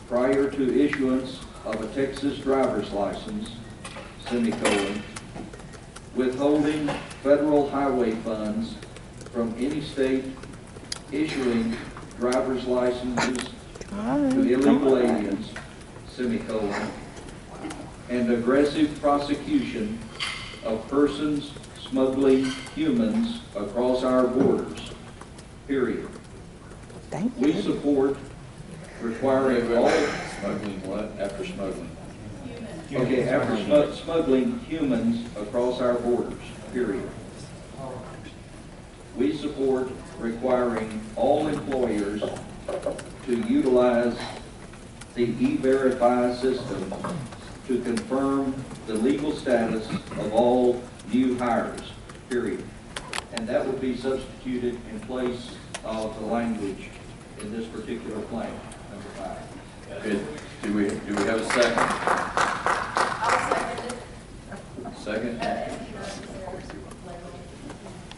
prior to issuance of a Texas driver's license, semicolon. Withholding federal highway funds from any state issuing driver's licenses to illegal aliens, semicolon. And aggressive prosecution of persons smuggling humans across our borders, period. We support requiring all... Smuggling what? After smuggling? Okay, after smuggling humans across our borders, period. We support requiring all employers to utilize the E-Verify system to confirm the legal status of all new hires, period. And that would be substituted in place of the language in this particular plan, number 5. Good. Do we have a second? I'll second it. Second?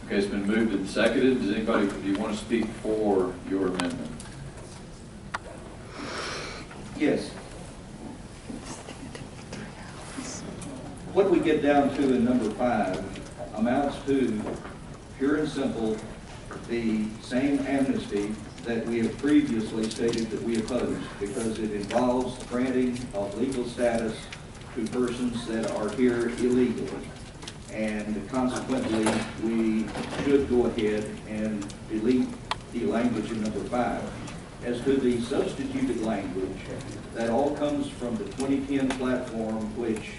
Okay, it's been moved and seconded. Does anybody, do you want to speak for your amendment? Yes. What we get down to in number 5 amounts to pure and simple the same amnesty that we have previously stated that we oppose, because it involves granting of legal status to persons that are here illegally. And consequently, we should go ahead and delete the language in number 5. As to the substituted language, that all comes from the 2010 platform, which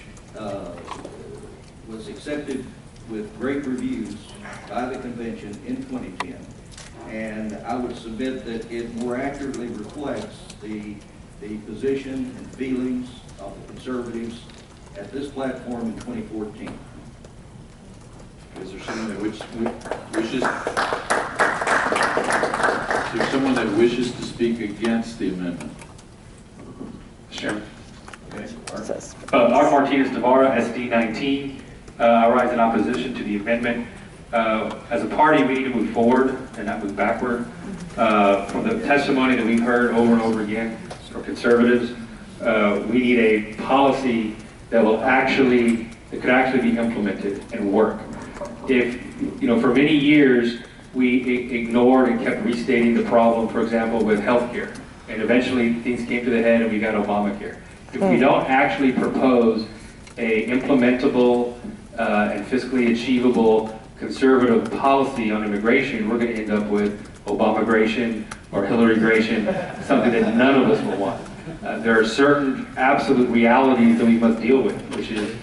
was accepted with great reviews by the convention in 2010. And I would submit that it more accurately reflects the position and feelings of the conservatives at this platform in 2014. Is there someone that wishes? Is there someone that wishes to speak against the amendment? Chairman. Okay. Art Martinez Navarra, SD 19. I rise in opposition to the amendment. As a party, we need to move forward and not move backward. From the testimony that we've heard over and over again from conservatives, we need a policy that could actually be implemented and work. If, for many years, we ignored and kept restating the problem, for example, with healthcare, and eventually things came to the head and we got Obamacare. If we don't actually propose a implementable and fiscally achievable conservative policy on immigration, we're going to end up with Obamagration or Hillarygration, something that none of us will want. There are certain absolute realities that we must deal with, which is,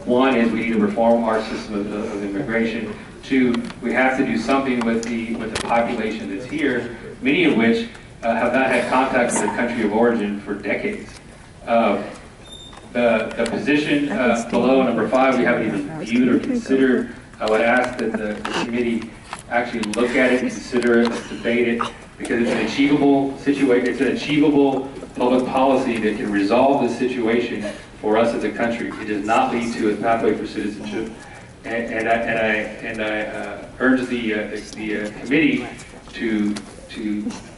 one is we need to reform our system of immigration. 2, we have to do something with the population that's here, many of which have not had contact with their country of origin for decades. The position below number 5, we haven't even viewed or considered. I would ask that the committee actually look at it, consider it, debate it, because it's an achievable situation. It's an achievable public policy that can resolve this situation for us as a country. It does not lead to a pathway for citizenship, and I urge the committee to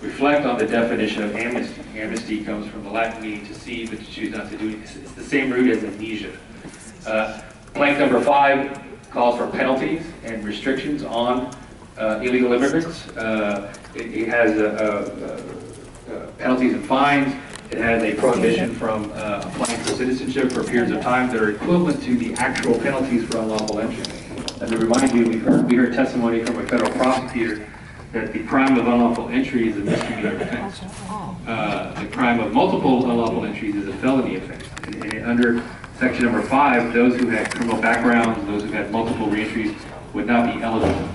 reflect on the definition of amnesty. Amnesty comes from the Latin meaning to see, but to choose not to do it. It's the same root as amnesia. Blank number 5 calls for penalties and restrictions on illegal immigrants. It has penalties and fines. It has a prohibition from applying for citizenship for periods of time that are equivalent to the actual penalties for unlawful entry. And to remind you, we heard testimony from a federal prosecutor that the crime of unlawful entry is a misdemeanor offense. The crime of multiple unlawful entries is a felony offense. And under section number 5, those who had criminal backgrounds, those who had multiple reentries would not be eligible.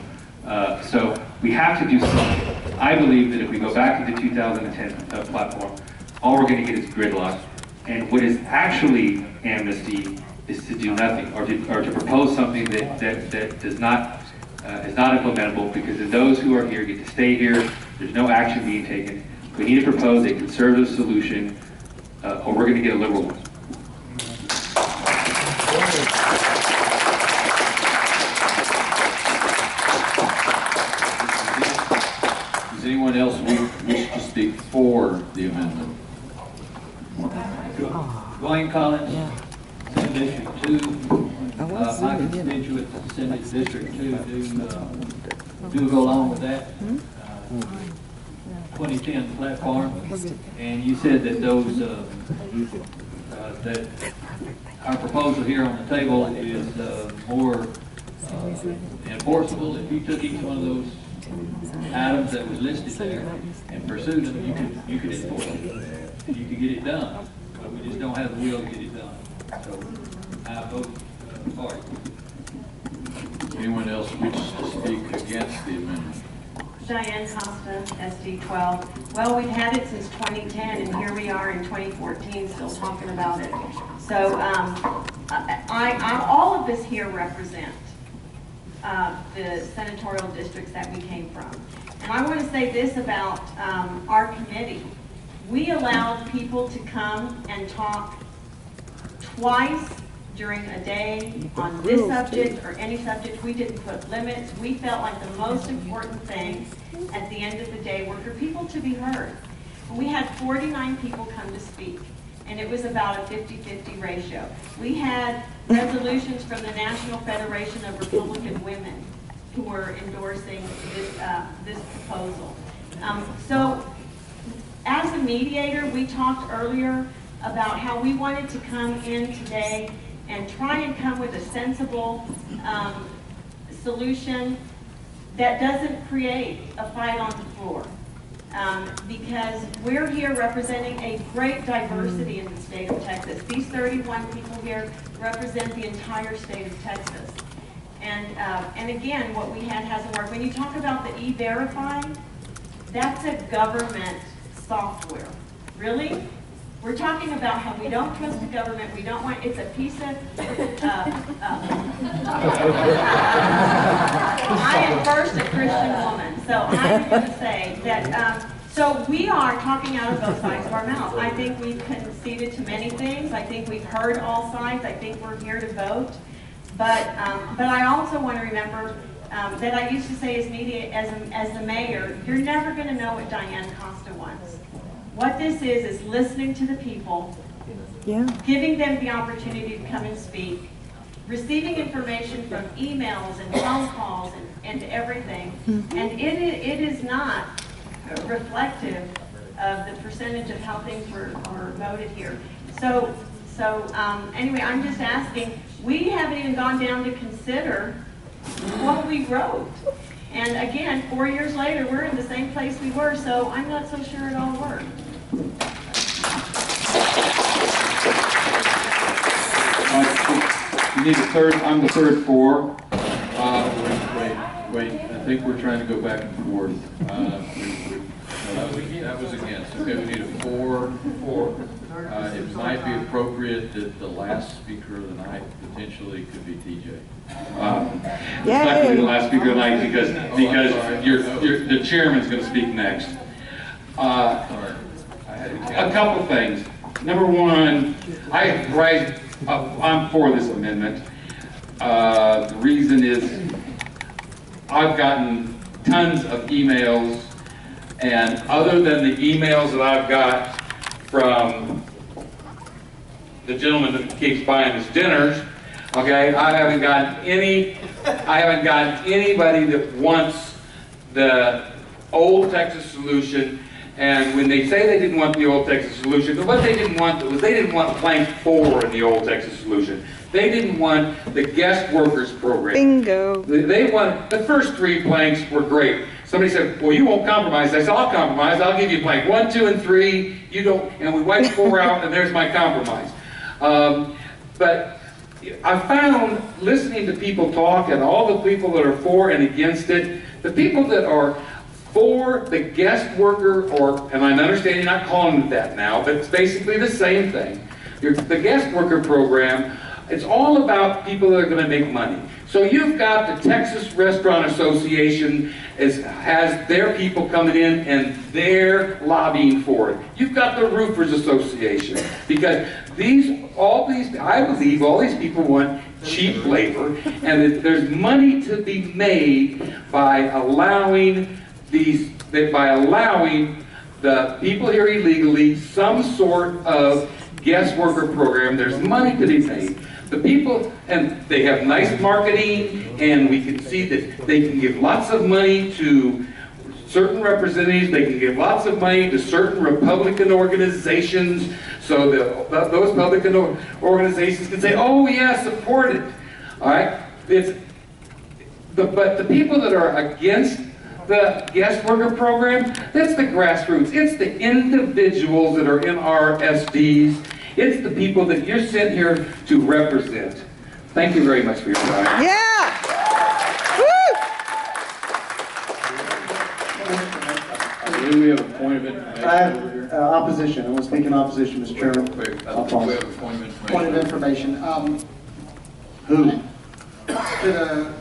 So we have to do something. I believe that if we go back to the 2010 platform, all we're going to get is gridlock. And what is actually amnesty is to do nothing, or to propose something that does not is not implementable, because then those who are here get to stay here. There's no action being taken. We need to propose a conservative solution, or we're going to get a liberal one. Does anyone else wish to speak for the amendment? Dwayne Collins, Senate District 2. My constituents, Senate District 2, do go along with that 2010 platform. And you said that those that our proposal here on the table is more enforceable. If you took each one of those items that was listed there and pursued them, you could enforce it. You could get it done, but we just don't have the will to get it done. So I vote for it. Anyone else wishes to speak against the amendment? Diane Costa, SD 12. Well, we've had it since 2010, and here we are in 2014 still talking about it. So all of us here represent the senatorial districts that we came from. And I want to say this about our committee. We allowed people to come and talk twice during a day on this subject or any subject. We didn't put limits. We felt like the most important thing at the end of the day were for people to be heard. And we had 49 people come to speak, and it was about a 50-50 ratio. We had resolutions from the National Federation of Republican Women who were endorsing this proposal. So as a mediator, we talked earlier about how we wanted to come in today and try and come with a sensible solution that doesn't create a fight on the floor. Because we're here representing a great diversity in the state of Texas. These 31 people here represent the entire state of Texas. And again, what we had hasn't worked. When you talk about the E-Verify, that's a government software. Really? We're talking about how we don't trust the government. We don't want, it's a piece of, I am first a Christian woman, so I'm going to say that, so we are talking out of both sides of our mouth. I think we've conceded to many things. I think we've heard all sides. I think we're here to vote. But I also want to remember that I used to say as the mayor, you're never going to know what Diane Costa wants. What this is listening to the people, giving them the opportunity to come and speak, receiving information from emails and phone calls and everything. And it is not reflective of the percentage of how things were voted here. So anyway, I'm just asking, we haven't even gone down to consider what we wrote. And again, 4 years later, we're in the same place we were, so I'm not so sure it all worked. You need a third, I'm the third four. Wait, I think we're trying to go back and forth. That was against. Okay, we need a four. It might be appropriate that the last speaker of the night potentially could be TJ. It's not going to be the last speaker of the night because the chairman's going to speak next. A couple things. Number one, I'm for this amendment. The reason is I've gotten tons of emails, and other than the emails that I've got from the gentleman that keeps buying us dinners, okay, I haven't gotten anybody that wants the old Texas solution. And when they say they didn't want the old Texas solution, what they didn't want was they didn't want plank 4 in the old Texas solution. They didn't want the guest workers program. Bingo. They want the first 3 planks were great. Somebody said, "Well, you won't compromise." I said, "I'll compromise. I'll give you plank 1, 2, and 3. You don't." And we wiped 4 out, and there's my compromise. But I found listening to people talk and all the people that are for and against it, the people that are for the guest worker, and I'm understanding you're not calling it that now, but it's basically the same thing. The guest worker program, it's all about people that are going to make money. So you've got the Texas Restaurant Association has their people coming in and they're lobbying for it. You've got the Roofers Association because I believe all these people want cheap labor, and that there's money to be made by allowing the people here illegally some sort of guest worker program. There's money to be made. The people, and they have nice marketing, and we can see that they can give lots of money to certain representatives, they can give lots of money to certain Republican organizations, so that those Republican organizations can say, "Oh yeah, support it." All right? But the people that are against the guest worker program, that's the grassroots. It's the individuals that are in our SDs. It's the people that you're sent here to represent. Thank you very much for your time. Yeah! We have a point of information. I have opposition. I want to speak in opposition, Mr. Chairman. We have a point of information. Point of information. Who? To the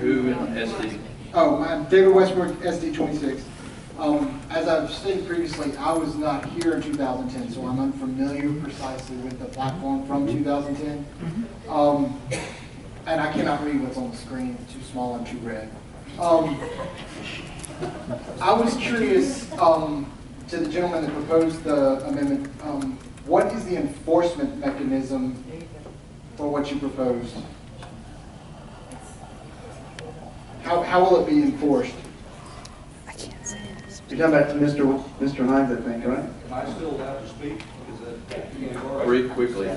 Who in SD? Oh, I'm David Westbrook, SD 26. As I've stated previously, I was not here in 2010, so I'm unfamiliar precisely with the platform from 2010. And I cannot read what's on the screen, it's too small and too red. I was curious to the gentleman that proposed the amendment, what is the enforcement mechanism for what you proposed? How will it be enforced? You're talking about Mr. Hines, I think, right? Am I still allowed to speak? Quickly.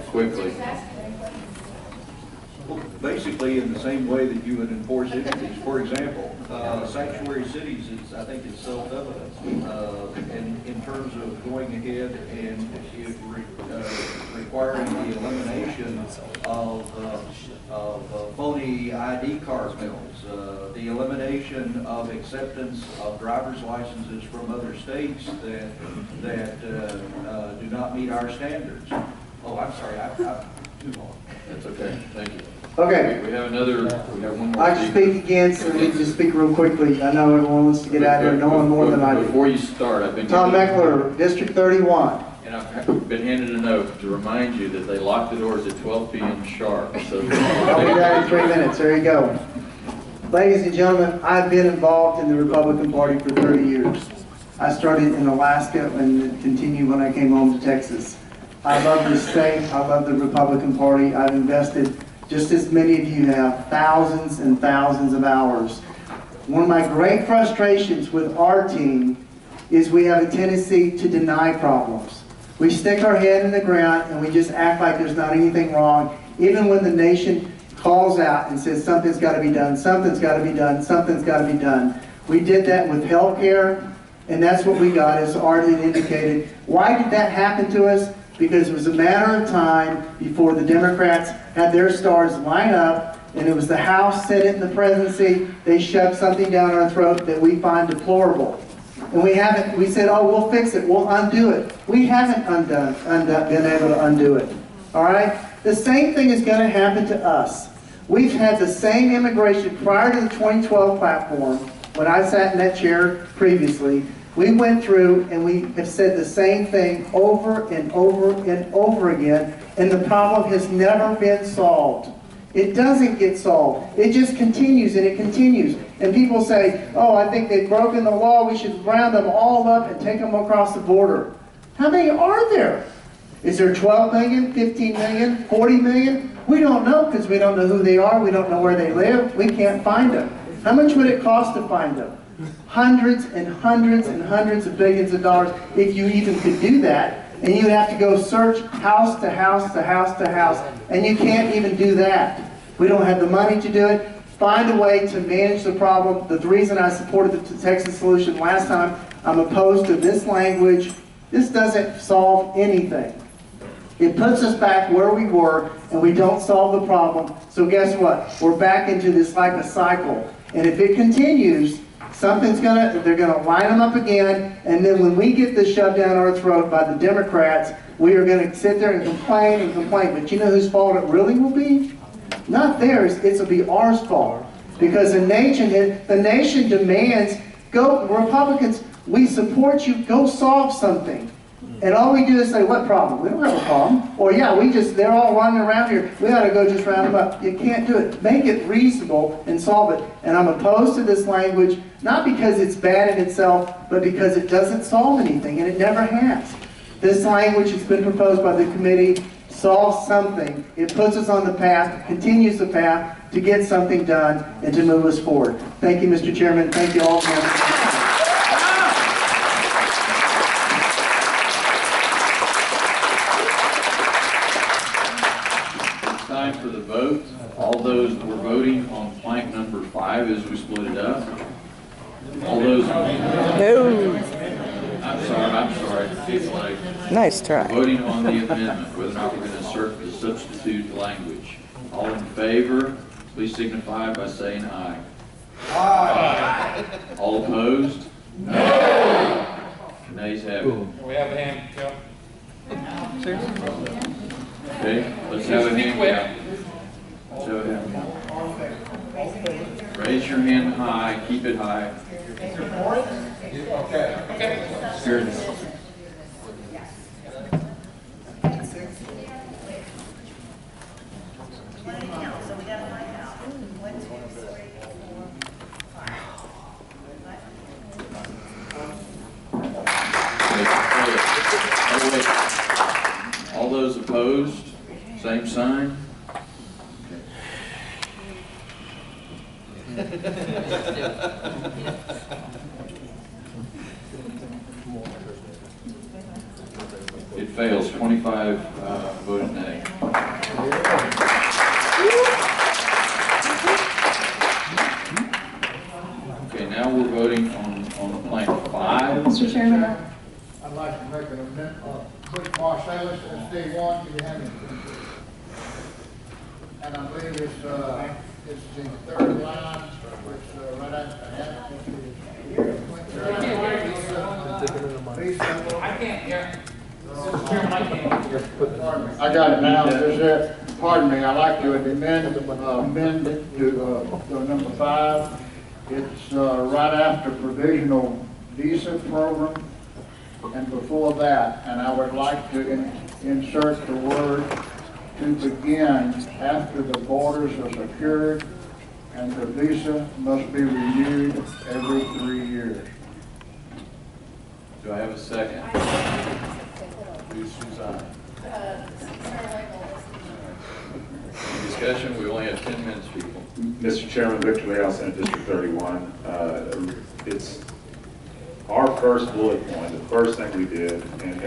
Well, basically, in the same way that you would enforce entities. For example, sanctuary cities is, I think, is self-evident. In terms of going ahead and requiring the elimination of phony ID card mills, the elimination of acceptance of driver's licenses from other states that do not meet our standards. Oh, I'm sorry, I'm too long. That's okay, thank you. Okay. We have one more. I can speak again, so let me just speak real quickly. I know everyone wants to get out of here, no one more than I do. Before you start, I've been... Tom Meckler, District 31. And I've been handed a note to remind you that they lock the doors at 12 p.m. sharp, so... I'll be there in 3 minutes, there you go. Ladies and gentlemen, I've been involved in the Republican Party for 30 years. I started in Alaska and continued when I came home to Texas. I love this state, I love the Republican Party. I've invested, just as many of you have, thousands and thousands of hours. One of my great frustrations with our team is we have a tendency to deny problems. We stick our head in the ground and we just act like there's not anything wrong, even when the nation calls out and says something's got to be done, something's got to be done, something's got to be done. We did that with health care, and that's what we got, as Art had indicated. Why did that happen to us? Because it was a matter of time before the Democrats had their stars line up, and it was the House, Senate, and the presidency. They shoved something down our throat that we find deplorable. And we said, oh, we'll fix it, we'll undo it. We haven't been able to undo it. All right? The same thing is going to happen to us. We've had the same immigration prior to the 2012 platform. When I sat in that chair previously, we went through and we have said the same thing over and over and over again, and the problem has never been solved. It doesn't get solved. It just continues and it continues. And people say, oh, I think they've broken the law. We should round them all up and take them across the border. How many are there? Is there 12 million, 15 million, 40 million? We don't know because we don't know who they are. We don't know where they live. We can't find them. How much would it cost to find them? Hundreds and hundreds and hundreds of billions of dollars if you even could do that. And you'd have to go search house to house to house to house. And you can't even do that. We don't have the money to do it. Find a way to manage the problem. The reason I supported the Texas solution last time, I'm opposed to this language. This doesn't solve anything. It puts us back where we were, and we don't solve the problem. So guess what? We're back into this like a cycle. And if it continues, they're gonna line them up again, and then when we get this shoved down our throat by the Democrats, we are gonna sit there and complain and complain. But you know whose fault it really will be? Not theirs, it'll be ours fault. Because the nation demands, go, Republicans, we support you, go solve something. And all we do is say, what problem? We don't have a problem. Or yeah, they're all running around here. We ought to go just round them up. You can't do it. Make it reasonable and solve it. And I'm opposed to this language, not because it's bad in itself, but because it doesn't solve anything, and it never has. This language has been proposed by the committee, solves something. It puts us on the path, continues the path to get something done and to move us forward. Thank you, Mr. Chairman. Thank you all. Time for the vote. All those that were voting on plank number 5 as we split it up. All those. No. I'm sorry. It's late. Nice try. Voting on the amendment, whether or not we're going to insert the substitute language. All in favor, please signify by saying aye. Aye. All opposed? No. Nays have it. We have a hand count. Okay, let's have a hand count. Let's have a hand count. Raise your hand high, keep it high. Okay. Security. All those opposed, same sign. It fails, 25 voted nay. Okay, now we're voting on plan 5. Mr. Chairman, I'd like to make an amendment, put Marcellus as D1, do you have it? And I believe it's the third line, which right after I can't hear. Mr. Chairman, I can't hear. I got it now. There's that. Pardon me. I like to amend it to number 5. It's right after provisional visa program and before that. And I would like to insert the word to begin after the borders are secured and the visa must be renewed every 3 years. Do I have a second? Who's Suzanne? Any discussion? We only have 10 minutes, people. Mr. Chairman, Victor Leal, Senate District 31. It's our first bullet point, the first thing we did, and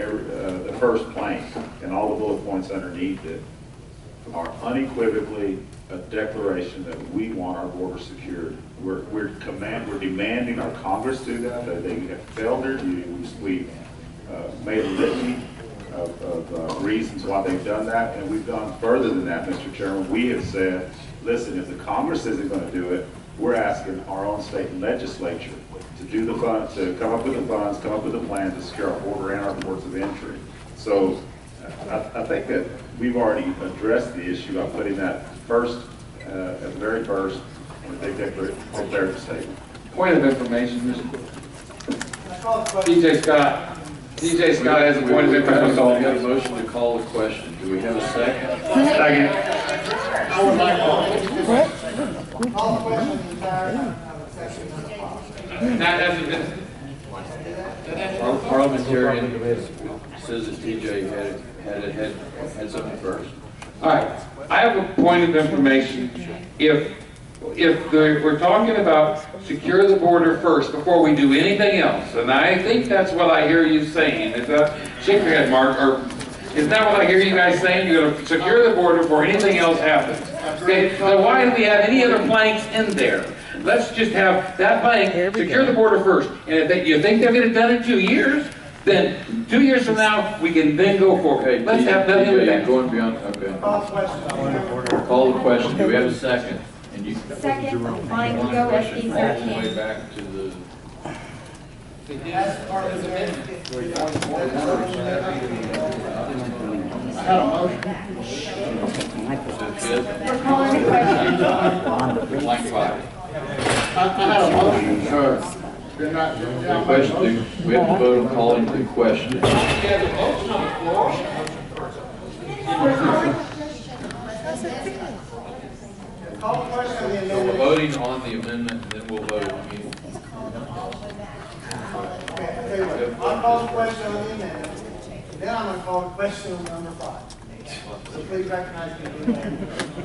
the first plank, and all the bullet points underneath it are unequivocally a declaration that we want our border secured. We're demanding our Congress do that. They have failed their duty. We made a litany of reasons why they've done that, and we've gone further than that, Mr. Chairman. We have said, listen, if the Congress isn't going to do it, we're asking our own state legislature to do the fund, to come up with the funds, come up with a plan to secure our border and our ports of entry. So I think that we've already addressed the issue by putting that first, at the very first, in the big declarative statement. Point of information, DJ Scott. DJ Scott has a point of information. We have a motion to call the question. Do we have a second? Second. I would like to call the question the entire section. That hasn't been. Our parliamentarian says that TJ had something first. All right, I have a point of information. If we're talking about secure the border first before we do anything else, and I think that's what I hear you saying. Is that, shake your head, Mark, or is that what I hear you guys saying? You're going to secure the border before anything else happens. Okay, so why do we have any other planks in there? Let's just have that plank, secure the border first. And if you think they'll get it done in 2 years, then 2 years from now, we can then go forward. Okay, let's have nothing with that. Going beyond, okay. Call the question. Do we have a second? And you Second, mine on go the as question all the way D13. back to the. As part of his amendment. I had a motion. We're calling the question. Blank 5. I had a motion, sir. Did not, The question, we have to vote on calling the question. Call the question on the So we're amendment. voting on the amendment, and then we'll vote on the. I'll call the question on the amendment. Then I'm going to call the question on number 5. So please recognize me.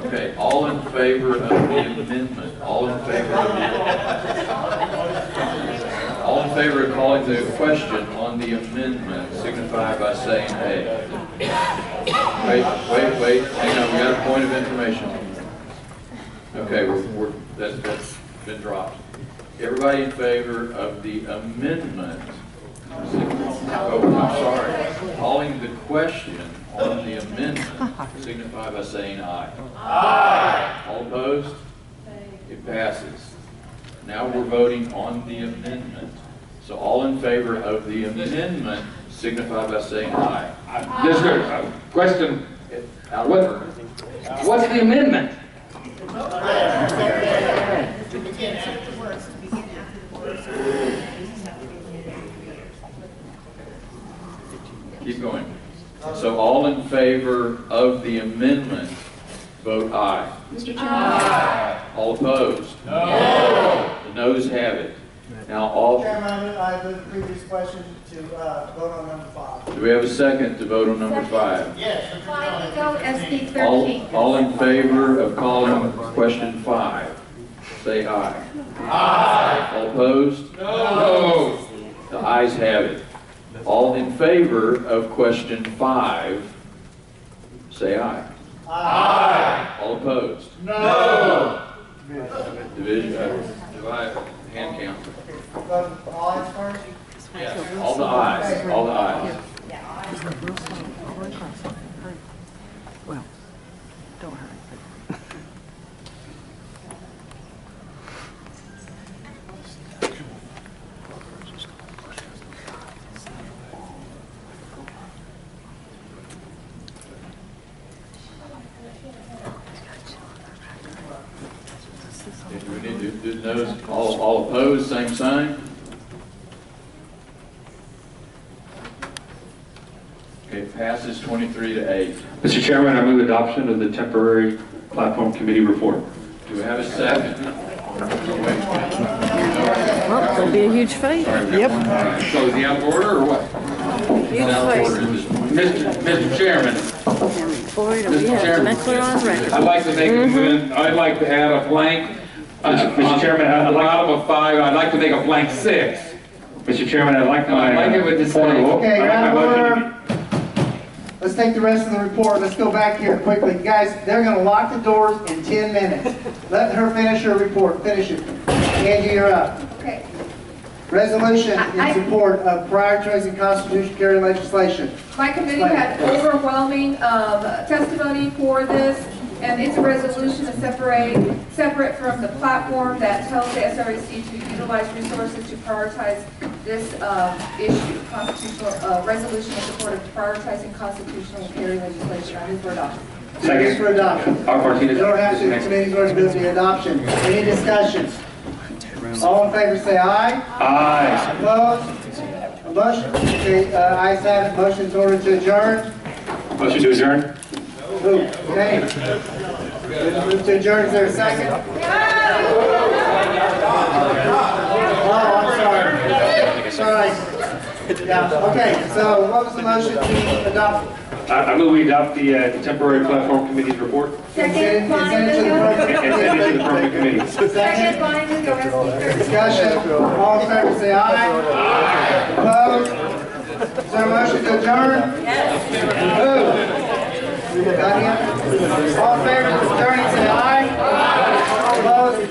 Okay, all in favor of the amendment? All in favor of all in favor of calling the question on the amendment, signify by saying aye. Wait, hang on, we got a point of information. Okay, that's been dropped. Everybody in favor of the amendment? Oh, I'm sorry. Calling the question on the amendment, signify by saying aye. Aye. All opposed? It passes. Now we're voting on the amendment. So all in favor of the amendment, signify by saying aye. Yes, sir. Question. What's the amendment? So all in favor of the amendment, vote aye. Mr. Chairman? All opposed? No. The noes have it. Now all, Chairman, I moved the previous question to vote on number 5. do we have a second to vote on number 5? Yes. Why do you go SD 13? All in favor of calling question 5, say aye. Aye. All opposed? No. The ayes have it. All in favor of question 5, say aye. Aye. All opposed? No. Division, divide, hand count. All ayes first? Yes, all the ayes, all the ayes. Well, don't hurry. Do we need to do the noes? All opposed, same sign? Okay, passes 23-8. Mr. Chairman, I move adoption of the temporary platform committee report. Do we have a second? Well, it'll be a huge fight. Yep. So is he out of order or what? Huge fight. Mr. Chairman, Boy, do we have to make clear on record. I'd like to make, I'd like to add a blank. Mr. Chairman, at the bottom of 5, I'd like to make a blank 6. Mr. Chairman, I'd like it would just say, Okay, you're out of order. Let's take the rest of the report. Let's go back here quickly. Guys, they're going to lock the doors in 10 minutes. Let her finish her report. Finish it. Angie, you're up. Okay. Resolution in support of prioritizing constitutional carry legislation. My committee had overwhelming testimony for this, and it's a resolution to separate from the platform that tells the SREC to utilize resources to prioritize this issue, constitutional resolution in support of prioritizing constitutional carry legislation. I move for adoption. Second. For adoption. You don't have to. The committee's already moved the adoption. Any discussion? All in favor say aye. Aye. Opposed? A motion? Okay, ayes have it. Motion is ordered to adjourn. Motion to adjourn. Move. Okay. Move to adjourn. Is there a second? Oh, I'm sorry. Sorry. Yeah, okay. So what was the motion to adopt? I move we adopt the temporary platform committee's report. Second, Consent to the program. And send it to the permanent committee. Second, line to go SD 13. Discussion. All in favor say aye. Opposed? Is there a motion to adjourn? Yes. Move. Got him? All in favor of adjourning say aye. Opposed?